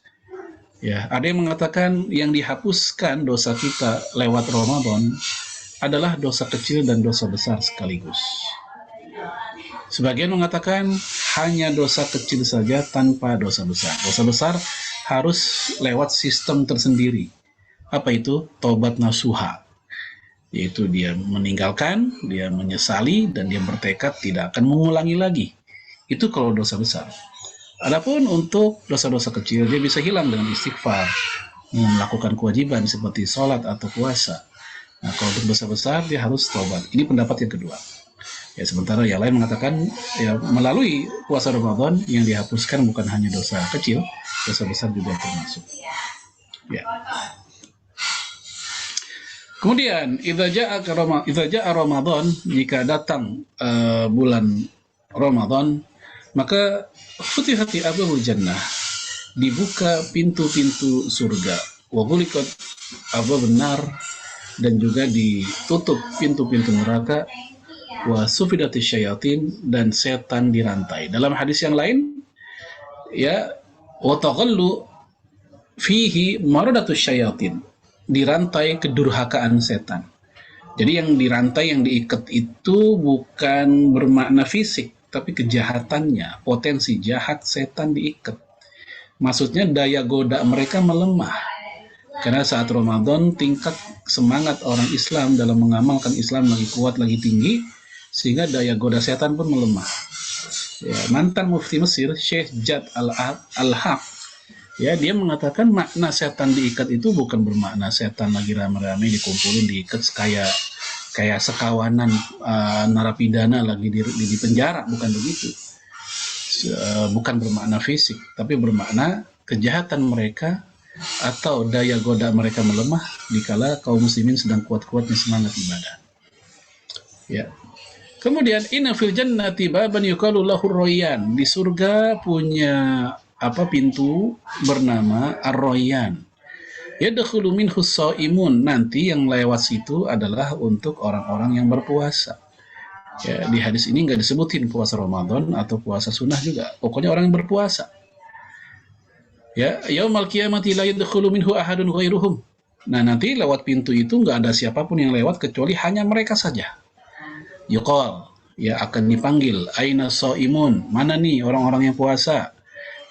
Speaker 2: Ya, ada yang mengatakan yang dihapuskan dosa kita lewat Ramadan adalah dosa kecil dan dosa besar sekaligus. Sebagian mengatakan hanya dosa kecil saja tanpa dosa besar. Dosa besar harus lewat sistem tersendiri. Apa itu? Taubat nasuha. Yaitu dia meninggalkan, dia menyesali, dan dia bertekad tidak akan mengulangi lagi. Itu kalau dosa besar. Adapun untuk dosa-dosa kecil, dia bisa hilang dengan istighfar, melakukan kewajiban seperti sholat atau puasa. Nah, kalau untuk dosa besar, dia harus taubat. Ini pendapat yang kedua. Ya, sementara yang lain mengatakan ya melalui puasa Ramadan yang dihapuskan bukan hanya dosa kecil, dosa besar juga termasuk. Ya. Kemudian idza jaa Ramadan, jika datang bulan Ramadan, maka futihati abwabul jannah, dibuka pintu-pintu surga, wa ghuliqat abwabun nar, dan juga ditutup pintu-pintu neraka, wa sufidati syayatin, dan setan dirantai. Dalam hadis yang lain, ya, wa taghallu fihi maradatu syayatin, dirantai kedurhakaan setan. Jadi yang dirantai, yang diikat itu bukan bermakna fisik, tapi kejahatannya, potensi jahat setan diikat. Maksudnya daya goda mereka melemah. Karena saat Ramadan tingkat semangat orang Islam dalam mengamalkan Islam lagi kuat, lagi tinggi, sehingga daya goda setan pun melemah. Ya, mantan mufti Mesir, Syekh Jad Al-Haq, ya, dia mengatakan makna setan diikat itu bukan bermakna setan lagi rame-rame dikumpulin diikat kayak sekawanan narapidana lagi di penjara, bukan begitu. Bukan bermakna fisik, tapi bermakna kejahatan mereka atau daya goda mereka melemah dikala kaum muslimin sedang kuat-kuatnya semangat ibadah. Ya. Kemudian inna fil jannati baban yuqalu lahu Royan. Di surga punya pintu bernama Ar-Royan. Yadkhulu minhu shaimun. Nanti yang lewat situ adalah untuk orang-orang yang berpuasa. Ya, di hadis ini nggak disebutin puasa Ramadan atau puasa sunnah juga. Pokoknya orang yang berpuasa. Ya, yaumal qiyamati la yadkhulu minhu ahadun ghairuhum. Nah, nanti lewat pintu itu nggak ada siapapun yang lewat kecuali hanya mereka saja. Yuqal, ya, akan dipanggil, aina shaimun, mana nih orang-orang yang puasa?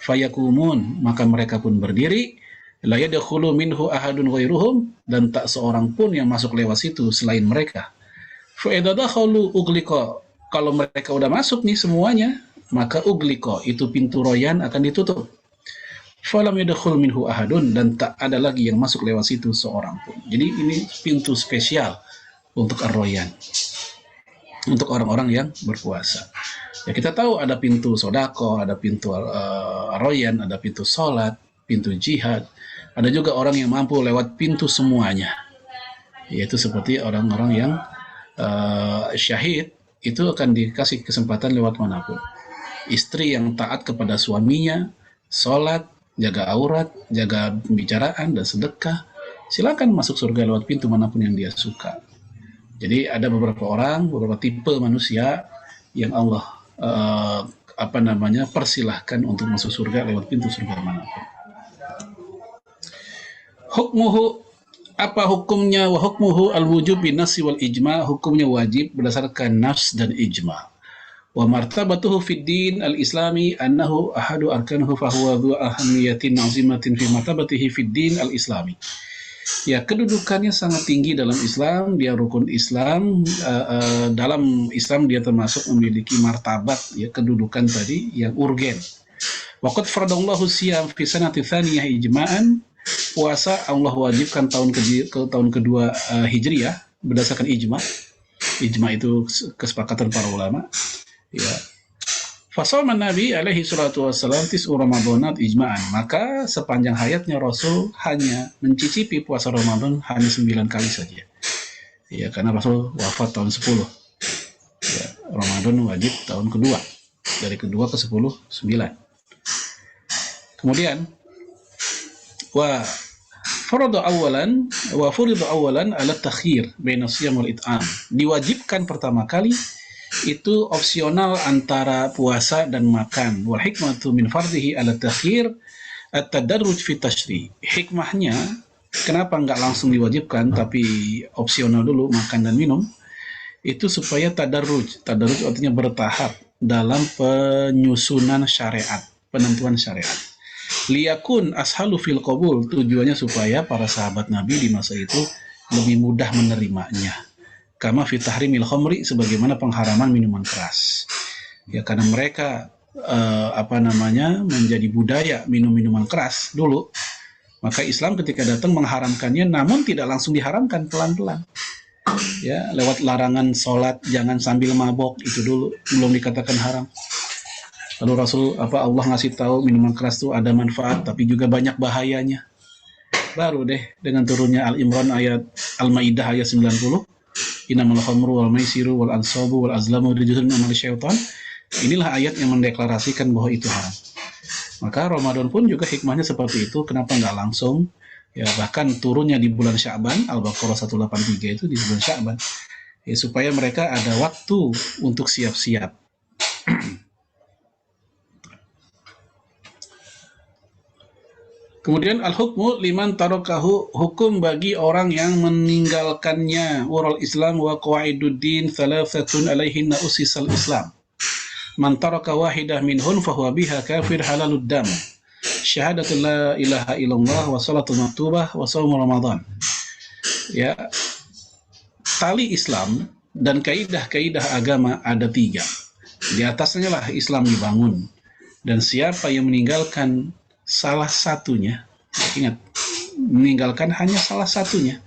Speaker 2: Fayakumun, maka mereka pun berdiri, la yadkhulu minhu ahadun ghairuhum, dan tak seorang pun yang masuk lewat situ selain mereka. Fa idza dakhalu ughliqa, kalau mereka udah masuk nih semuanya, maka ughliqa, itu pintu Royan akan ditutup. Falam yadkhul minhu ahadun, dan tak ada lagi yang masuk lewat situ seorang pun. Jadi ini pintu spesial untuk Ar-Royan, untuk orang-orang yang berpuasa. Ya, kita tahu ada pintu sodako, ada pintu Ar-Royan, ada pintu sholat, pintu jihad. Ada juga orang yang mampu lewat pintu semuanya, yaitu seperti orang-orang yang syahid, itu akan dikasih kesempatan lewat manapun. Istri yang taat kepada suaminya, sholat, jaga aurat, jaga pembicaraan, dan sedekah, silakan masuk surga lewat pintu manapun yang dia suka. Jadi ada beberapa orang, beberapa tipe manusia yang Allah persilahkan untuk masuk surga lewat pintu surga manapun. Hukmuhu, apa hukumnya? Wa hukmuhu al-wujub bin nasi wal ijma, hukumnya wajib berdasarkan nas dan ijma. Wa martabatuhu fid din al-islami annahu ahadu arkanuhu fahuwa dhu ahamiyatin azimatin fi martabatihi fid din al-islami. Ya, kedudukannya sangat tinggi dalam Islam, dia rukun Islam, dalam Islam dia termasuk memiliki martabat, ya, kedudukan tadi yang urgen. Waqad faradallahu siyam fi sanati tsaniyah ijma'an, puasa Allah wajibkan tahun kedua Hijriyah berdasarkan ijma. Ijma itu kesepakatan para ulama. Ya. Fasawman Nabi alaihi salatu wassalam tis'u Ramadhanat ijma'an. Maka sepanjang hayatnya Rasul hanya mencicipi puasa Ramadan hanya 9 kali saja. Ya, karena Rasul wafat tahun 10. Ya, Ramadan wajib tahun kedua. Dari kedua ke 10, 9. Kemudian wa farada awalan ala takhir baina siyam wal it'am. Diwajibkan pertama kali itu opsional antara puasa dan makan. Wal hikmatu min fardhihi ala takhir at-tadarruj fi tashri'. Hikmahnya kenapa enggak langsung diwajibkan tapi opsional dulu makan dan minum? Itu supaya tadarruj. Tadarruj artinya bertahap dalam penyusunan syariat, penentuan syariat. Liyakun ashalu fil qabul, tujuannya supaya para sahabat Nabi di masa itu lebih mudah menerimanya. Kama fi tahrimil khamri, sebagaimana pengharaman minuman keras. Ya, karena mereka menjadi budaya minum minuman keras dulu, maka Islam ketika datang mengharamkannya, namun tidak langsung diharamkan, pelan-pelan. Ya, lewat larangan sholat jangan sambil mabok, itu dulu belum dikatakan haram. Lalu Allah ngasih tahu minuman keras itu ada manfaat tapi juga banyak bahayanya. Baru deh dengan turunnya Al-Imran Al-Maidah ayat 90, innamal khamru wal maisiru wal ansabu wal azlamu rijsun min amali syaitan. Inilah ayat yang mendeklarasikan bahwa itu haram. Maka Ramadan pun juga hikmahnya seperti itu. Kenapa nggak langsung? Ya, bahkan turunnya di bulan Sya'ban, Al-Baqarah 183 itu di bulan Sya'ban. ya, supaya mereka ada waktu untuk siap-siap. Kemudian al-hukmu liman tarakahu, hukum bagi orang yang meninggalkannya. Waral Islam wa qawaiduddin thalathatun alaihinna usisal Islam. Man taraka wahidah minhun fahuwa biha kafir halalud dam. Syahadatu la ilaha illallah wa salatul maktubah wa shaumu ramadan. Ya, tali Islam dan kaidah-kaidah agama ada 3. Di atasnya lah Islam dibangun. Dan siapa yang meninggalkan salah satunya, ingat, meninggalkan hanya salah satunya,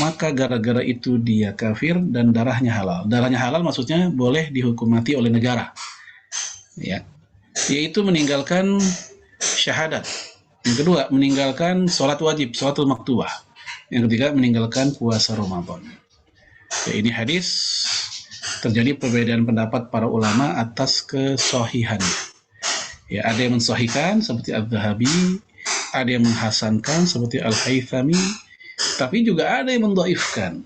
Speaker 2: maka gara-gara itu dia kafir dan darahnya halal. Darahnya halal maksudnya boleh dihukum mati oleh negara, ya, yaitu meninggalkan syahadat. Yang kedua, meninggalkan sholat wajib, sholatul maktubah. Yang ketiga, meninggalkan puasa Ramadan. Ya, ini hadis terjadi perbedaan pendapat para ulama atas kesohihannya. Ya, ada yang mensahihkan seperti Al-Dhahabi, ada yang menghasankan seperti Al-Haythami, tapi juga ada yang mendhaifkan,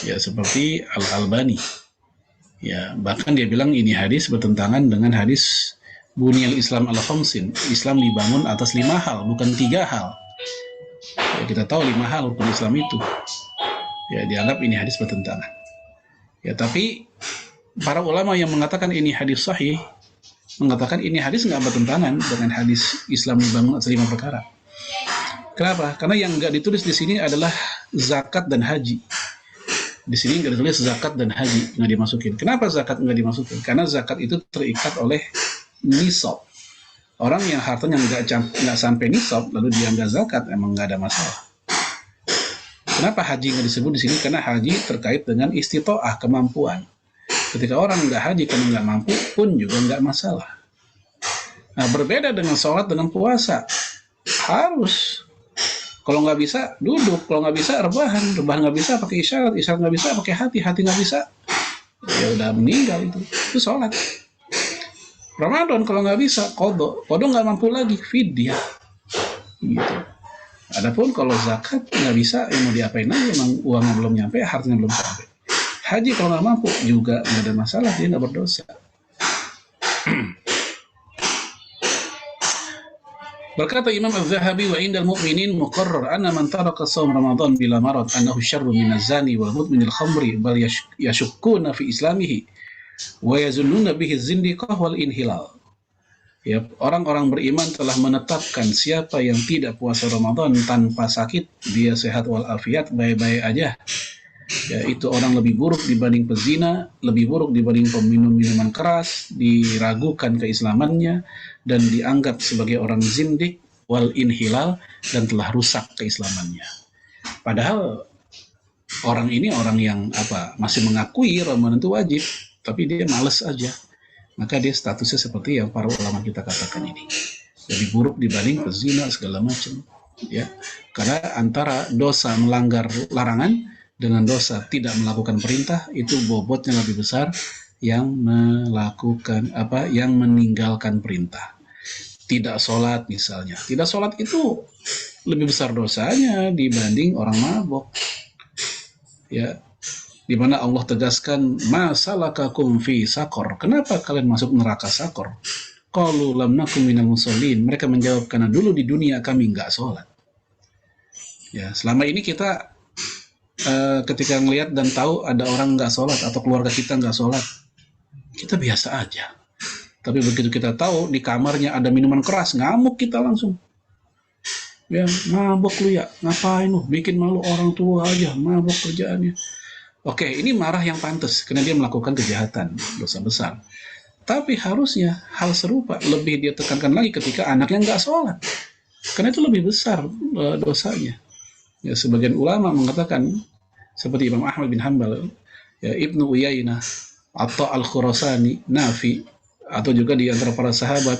Speaker 2: ya, seperti Al-Albani. Ya, bahkan dia bilang ini hadis bertentangan dengan hadis Bunyal Islam ala khamsin. Islam dibangun atas 5 hal, bukan 3 hal. Ya, kita tahu 5 hal rukun Islam itu. Ya, dianggap ini hadis bertentangan. Ya, tapi para ulama yang mengatakan ini hadis sahih mengatakan ini hadis nggak bertentangan dengan hadis Islam dibangun atas 5 perkara. Kenapa? Karena yang nggak ditulis di sini adalah zakat dan haji. Di sini nggak ditulis zakat dan haji, nggak dimasukin. Kenapa zakat nggak dimasukin? Karena zakat itu terikat oleh nisab. Orang yang hartanya nggak sampai nisab lalu dia nggak zakat, emang nggak ada masalah. Kenapa haji nggak disebut di sini? Karena haji terkait dengan istitoah, kemampuan. Ketika orang nggak haji karena nggak mampu pun juga nggak masalah. Nah, berbeda dengan sholat dengan puasa. Harus. Kalau nggak bisa, duduk. Kalau nggak bisa, rebahan. Rebahan nggak bisa, pakai isyarat. Isyarat nggak bisa, pakai hati. Hati nggak bisa, ya udah meninggal itu. Itu sholat. Ramadan kalau nggak bisa, qadha. Qadha nggak mampu lagi, fidyah. Gitu. Adapun kalau zakat nggak bisa, ya mau diapain aja, emang uangnya belum nyampe, hartanya belum sampai. Haji kalau nggak mampu juga nggak ada masalah, dia nggak berdosa. Berkata Imam Az-Zahabi, wa indal mu'minin muqarrar anna man taraka shaum Ramadan bila marad annahu syarrun minaz zani wal mudminil khamri bal yashukkuna fi islamihi wa yazunnuna bihi zindiqah wal inhilal. Ya, orang-orang beriman telah menetapkan siapa yang tidak puasa Ramadan tanpa sakit, dia sehat walafiat, baik-baik aja. Ya, itu orang lebih buruk dibanding pezina, lebih buruk dibanding peminum minuman keras, diragukan keislamannya, dan dianggap sebagai orang zindik, wal inhilal, dan telah rusak keislamannya. Padahal orang ini orang yang masih mengakui Ramadan itu wajib, tapi dia males aja. Maka dia statusnya seperti yang para ulama kita katakan ini. Lebih buruk dibanding pezina, segala macam. Ya, karena antara dosa melanggar larangan dengan dosa tidak melakukan perintah itu bobotnya lebih besar yang meninggalkan perintah. Tidak sholat misalnya, tidak sholat itu lebih besar dosanya dibanding orang mabok. Ya, di mana Allah tegaskan masalakakum fi sakor. Kenapa kalian masuk neraka sakor? Qalu lam nakum minal musallin. Mereka menjawab karena dulu di dunia kami nggak sholat. Ya, selama ini kita ketika ngelihat dan tahu ada orang nggak sholat atau keluarga kita nggak sholat, kita biasa aja. Tapi begitu kita tahu di kamarnya ada minuman keras, ngamuk kita langsung. Ya, mabok lu ya, ngapain lu? Bikin malu orang tua aja, mabok kerjaannya. Oke, ini marah yang pantas karena dia melakukan kejahatan, dosa besar. Tapi harusnya hal serupa lebih dia tekankan lagi ketika anaknya nggak sholat, karena itu lebih besar dosanya. Ya, sebagian ulama mengatakan seperti Imam Ahmad bin Hanbal, ya, Ibnu Uyainah, atau Al-Khurasani, Nafi, atau juga di antara para sahabat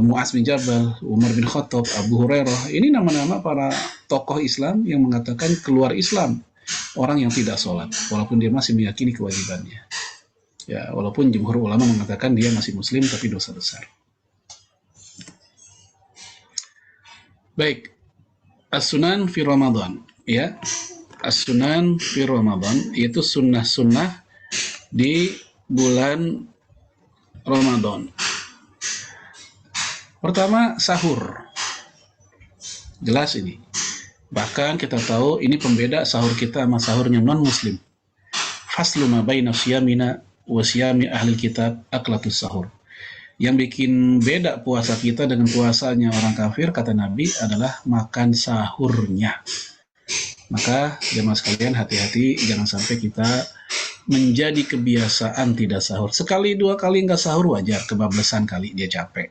Speaker 2: Mu'az bin Jabal, Umar bin Khattab, Abu Hurairah. Ini nama-nama para tokoh Islam yang mengatakan keluar Islam orang yang tidak sholat, walaupun dia masih meyakini kewajibannya. Ya, walaupun jumhur ulama mengatakan dia masih muslim tapi dosa besar. Baik, as-sunan fi Ramadan. Ya, as-sunan fi Ramadan, yaitu sunnah-sunnah di bulan Ramadan. Pertama, sahur. Jelas ini. Bahkan kita tahu ini pembeda sahur kita sama sahurnya non-muslim. Faslu ma baina siyamina wa siyami ahli kitab aklatus sahur. Yang bikin beda puasa kita dengan puasanya orang kafir, kata Nabi, adalah makan sahurnya. Maka jemaah sekalian, hati-hati jangan sampai kita menjadi kebiasaan tidak sahur. Sekali dua kali nggak sahur wajar, kebablasan kali dia capek.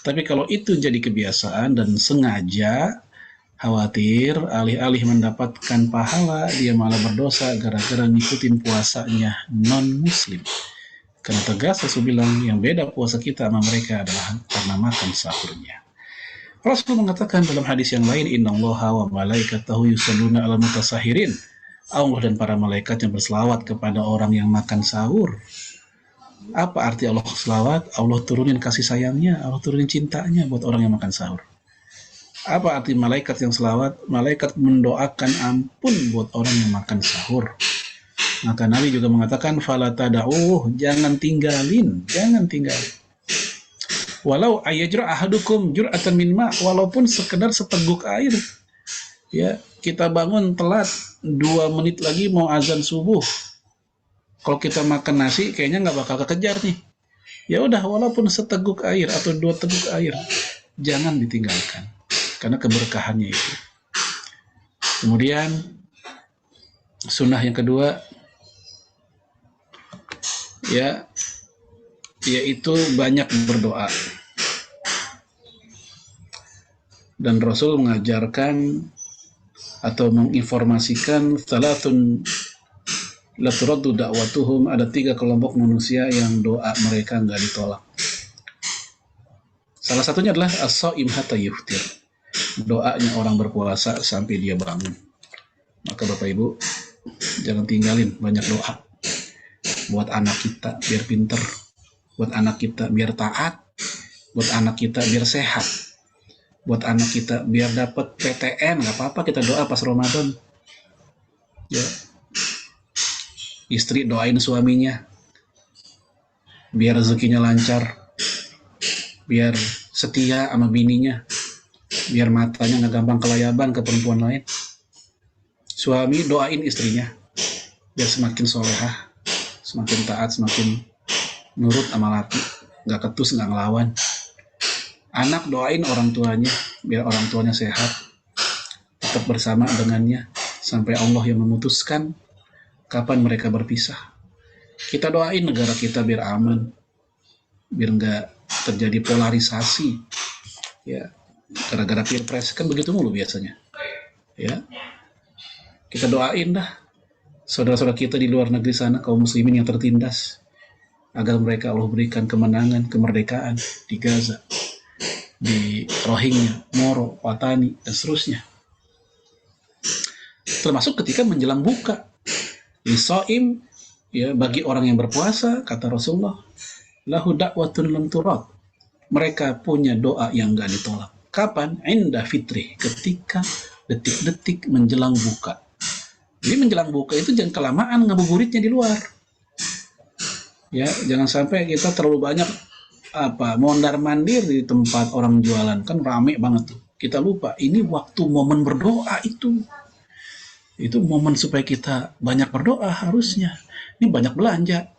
Speaker 2: Tapi kalau itu jadi kebiasaan dan sengaja, khawatir alih-alih mendapatkan pahala, dia malah berdosa gara-gara ngikutin puasanya non-muslim. Karena tegas Rasul bilang yang beda puasa kita sama mereka adalah karena makan sahurnya. Rasul mengatakan dalam hadis yang lain, innallaha wa malaikatahu yusalluna 'alal mutasahirin. Allah dan para malaikatnya berselawat kepada orang yang makan sahur. Apa arti Allah selawat? Allah turunin kasih sayangnya, Allah turunin cintanya buat orang yang makan sahur. Apa arti malaikat yang selawat? Malaikat mendoakan ampun buat orang yang makan sahur. Maka Nabi juga mengatakan, fala tada'uh, jangan tinggalin. Walau ayajra ahadukum jur'atan min ma', walaupun sekedar seteguk air. Ya, kita bangun telat 2 menit lagi mau azan subuh. Kalau kita makan nasi kayaknya nggak bakal kekejar nih. Ya udah, walaupun seteguk air atau 2 teguk air, jangan ditinggalkan karena keberkahannya itu. Kemudian sunnah yang kedua, yaitu banyak berdoa. Dan Rasul mengajarkan atau menginformasikan salatun la turaddu da'watuhum, ada 3 kelompok manusia yang doa mereka nggak ditolak. Salah satunya adalah as-shaim hatta yuftir, doanya orang berpuasa sampai dia bangun. Maka Bapak Ibu, jangan tinggalin banyak doa buat anak kita biar pinter, buat anak kita biar taat, buat anak kita biar sehat, buat anak kita biar dapat PTN. Nggak apa-apa kita doa pas Ramadan. Ya, istri doain suaminya biar rezekinya lancar, biar setia sama bininya, biar matanya nggak gampang kelayaban ke perempuan lain. Suami doain istrinya biar semakin solehah, semakin taat, semakin nurut sama laki, nggak ketus, nggak ngelawan. Anak doain orang tuanya biar orang tuanya sehat, tetap bersama dengannya sampai Allah yang memutuskan kapan mereka berpisah. Kita doain negara kita biar aman, biar nggak terjadi polarisasi. Ya, gara-gara pilpres kan begitu mulu biasanya. Ya, kita doain dah saudara-saudara kita di luar negeri sana, kaum muslimin yang tertindas, agar mereka Allah berikan kemenangan, kemerdekaan di Gaza, di Rohingya, Moro, Watani, dan seterusnya. Termasuk ketika menjelang buka. Lisoim, ya, bagi orang yang berpuasa, kata Rasulullah, lahu da'watun lam turad. Mereka punya doa yang gak ditolak. Kapan? Inda fitri, ketika detik-detik menjelang buka. Jadi menjelang buka itu jangan kelamaan ngabuburitnya di luar. Ya, jangan sampai kita terlalu banyak mondar-mandir di tempat orang jualan, kan rame banget tuh. Kita lupa ini waktu momen berdoa itu momen supaya kita banyak berdoa harusnya. Ini banyak belanja.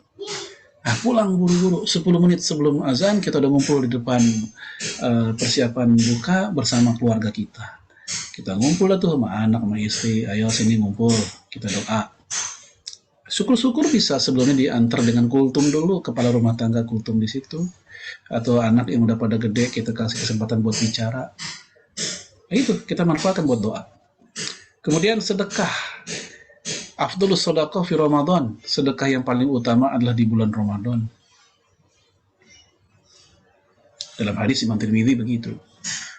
Speaker 2: Nah, pulang buru-buru 10 menit sebelum azan kita udah ngumpul di depan persiapan buka bersama keluarga kita. Kita ngumpul lah tuh sama anak, sama istri, ayo sini ngumpul, kita doa. Syukur-syukur bisa sebelumnya diantar dengan kultum dulu, kepala rumah tangga kultum di situ, atau anak yang udah pada gede kita kasih kesempatan buat bicara. Nah, itu kita manfaatkan buat doa. Kemudian sedekah. Afdhalus shadaqah fi Ramadan. Sedekah yang paling utama adalah di bulan Ramadan. Dalam hadis Imam Tirmidzi begitu.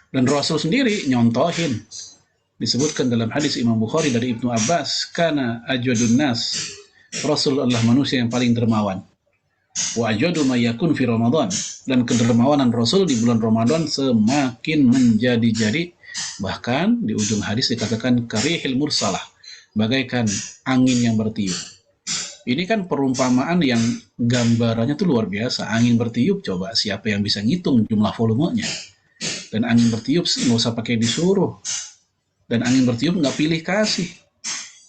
Speaker 2: Dan Rasul sendiri nyontohin. Disebutkan dalam hadis Imam Bukhari dari Ibnu Abbas, kana ajwadun nas. Rasul adalah manusia yang paling dermawan. Wa ajwadu ma yakun fi Ramadan. Dan kedermawanan Rasul di bulan Ramadan semakin menjadi-jadi. Bahkan di ujung hadis dikatakan karihil mursalah. bagaikan angin yang bertiup. Ini kan perumpamaan yang gambarannya tuh luar biasa. Angin bertiup, coba siapa yang bisa ngitung jumlah volumenya? Dan angin bertiup nggak usah pakai disuruh. Dan angin bertiup nggak pilih kasih.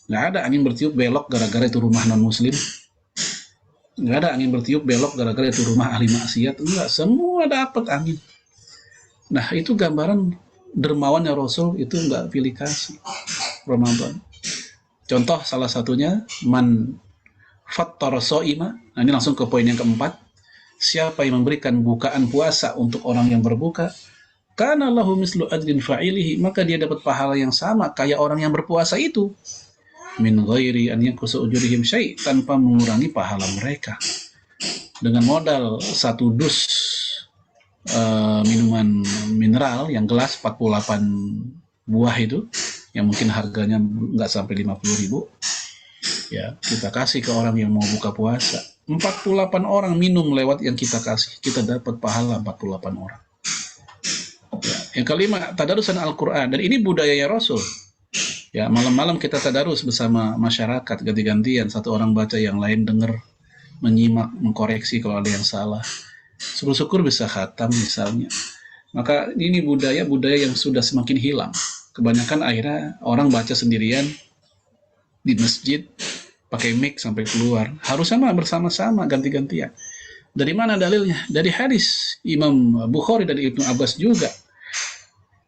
Speaker 2: Nggak ada angin bertiup belok gara-gara itu rumah non-muslim. Nggak ada angin bertiup belok gara-gara itu rumah ahli maksiat. Enggak, semua dapat angin. Nah, itu gambaran dermawannya Rasul, itu nggak pilih kasih Ramadan. Contoh salah satunya, man fattara so'ima. Nah, ini langsung ke poin yang keempat. Siapa yang memberikan bukaan puasa untuk orang yang berbuka, kana lahu mislu ajrin fa'ilihi, maka dia dapat pahala yang sama kayak orang yang berpuasa itu. Min ghairi an yanqusa ujurihim syai', tanpa mengurangi pahala mereka. Dengan modal satu dus minuman mineral yang gelas 48 buah itu, yang mungkin harganya nggak sampai 50.000, ya kita kasih ke orang yang mau buka puasa. 48 orang minum lewat yang kita kasih, kita dapat pahala 48 orang. Ya. Yang kelima, tadarusan Al-Quran, dan ini budayanya Rasul. Ya, malam-malam kita tadarus bersama masyarakat, ganti-gantian, satu orang baca, yang lain dengar, menyimak, mengkoreksi kalau ada yang salah. Syukur-syukur bisa khatam misalnya. Maka ini budaya yang sudah semakin hilang. Kebanyakan akhirnya orang baca sendirian di masjid, pakai mic sampai keluar. Harusnya mah bersama-sama, ganti-gantian. Dari mana dalilnya? Dari hadis Imam Bukhari dan Ibnu Abbas juga.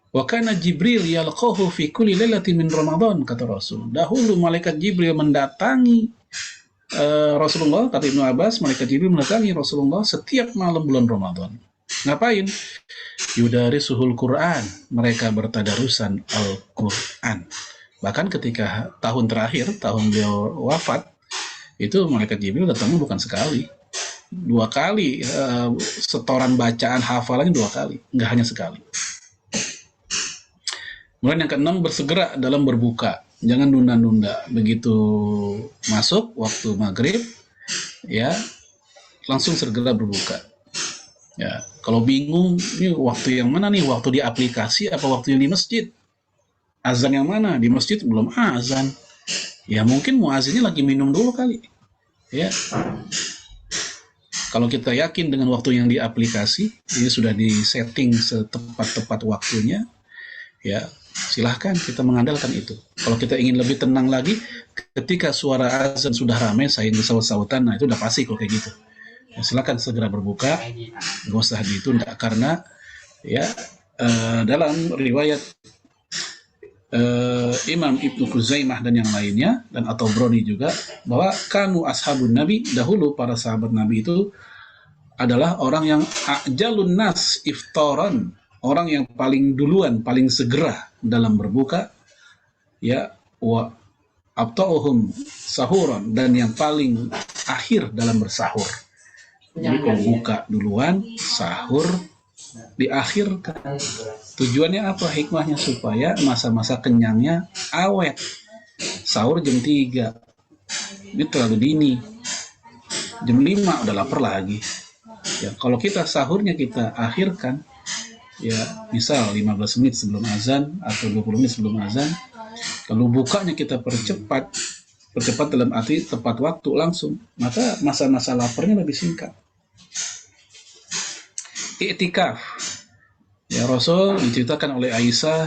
Speaker 2: Wa kana Jibril yalqahu fi kulli lailatin min Ramadan, kata Rasul. Dahulu malaikat Jibril mendatangi Rasulullah, kata Ibnu Abbas, malaikat Jibril mendatangi Rasulullah setiap malam bulan Ramadan. Ngapain? Yudarisuhul Quran, mereka bertadarusan Al-Quran. Bahkan ketika tahun terakhir, tahun beliau wafat, itu malaikat Jibril datangnya bukan sekali, 2 kali, setoran bacaan hafalannya 2 kali, nggak hanya sekali. Kemudian yang keenam, bersegera dalam berbuka. Jangan nunda-nunda. Begitu masuk waktu maghrib, ya langsung segera berbuka. Ya, kalau bingung, ini waktu yang mana nih? Waktu di aplikasi apa waktu yang di masjid? Azan yang mana? Di masjid belum azan. Ya mungkin muazzinnya lagi minum dulu kali. Ya. Kalau kita yakin dengan waktu yang di aplikasi, ini sudah disetting setepat-tepat waktunya, ya silahkan kita mengandalkan itu. Kalau kita ingin lebih tenang lagi, ketika suara azan sudah ramai, saya saut-sautan, nah itu udah pasti kalau kayak gitu. Ya, silakan segera berbuka, nggak usah ditunda, karena ya dalam riwayat Imam Ibnu Khuzaimah dan yang lainnya, dan atau Broni juga, bahwa kanu ashabun Nabi, dahulu para sahabat Nabi itu adalah orang yang ajalun nas iftaran, orang yang paling duluan, paling segera dalam berbuka, ya, wa abta'uhum sahuran, dan yang paling akhir dalam bersahur. Jadi kalau buka duluan, sahur diakhirkan. Tujuannya apa? Hikmahnya supaya masa-masa kenyangnya awet. Sahur jam 3, ini terlalu dini. Jam 5 udah lapar lagi. Ya, kalau kita sahurnya kita akhirkan, ya misal 15 menit sebelum azan atau 20 menit sebelum azan. Kalau bukanya kita percepat dalam arti tepat waktu langsung, maka masa-masa laparnya lebih singkat. I'tikaf, ya Rasul diceritakan oleh Aisyah,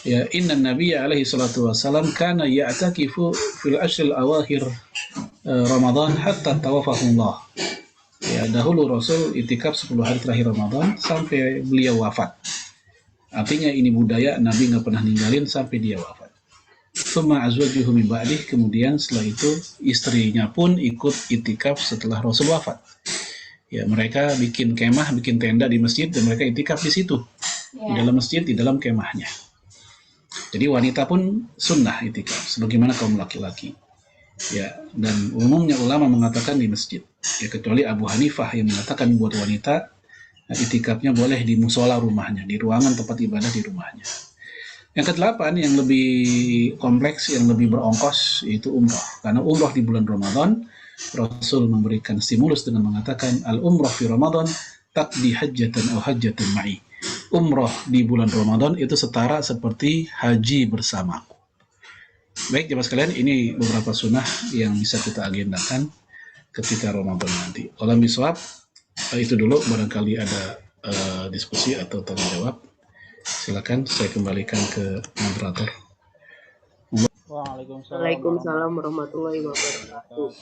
Speaker 2: ya inna Nabiya alaihi salatu wassalam kana ya'takifu fil ashril awakhir Ramadan hatta tawafahullah. Ya, dahulu Rasul itikaf 10 hari terakhir Ramadan sampai beliau wafat. Artinya ini budaya Nabi nggak pernah ninggalin sampai dia wafat. Tsumma azwajuhu min ba'dih, kemudian setelah itu istrinya pun ikut itikaf setelah Rasul wafat. Ya, mereka bikin kemah, bikin tenda di masjid, dan mereka itikaf di situ, di dalam masjid, di dalam kemahnya. Jadi wanita pun sunnah itikaf, sebagaimana kaum laki-laki. Ya, dan umumnya ulama mengatakan di masjid. Ya, kecuali Abu Hanifah yang mengatakan buat wanita, itikafnya boleh di musola rumahnya, di ruangan tempat ibadah di rumahnya. Yang ke-8 yang lebih kompleks, yang lebih berongkos, yaitu umrah. Karena umrah di bulan Ramadan, Rasul memberikan stimulus dengan mengatakan al-umrah fi Ramadan taqdi hajjatan aw hajjatan ma'i. Umrah di bulan Ramadan itu setara seperti haji bersamaku. Baik jemaah sekalian, ini beberapa sunnah yang bisa kita agendakan ketika Ramadan nanti. Walam bisawab, itu dulu, barangkali ada diskusi atau tanya jawab. Silakan saya kembalikan ke moderator.
Speaker 1: Waalaikumsalam
Speaker 3: Waalaikumsalam warahmatullahi wabarakatuh.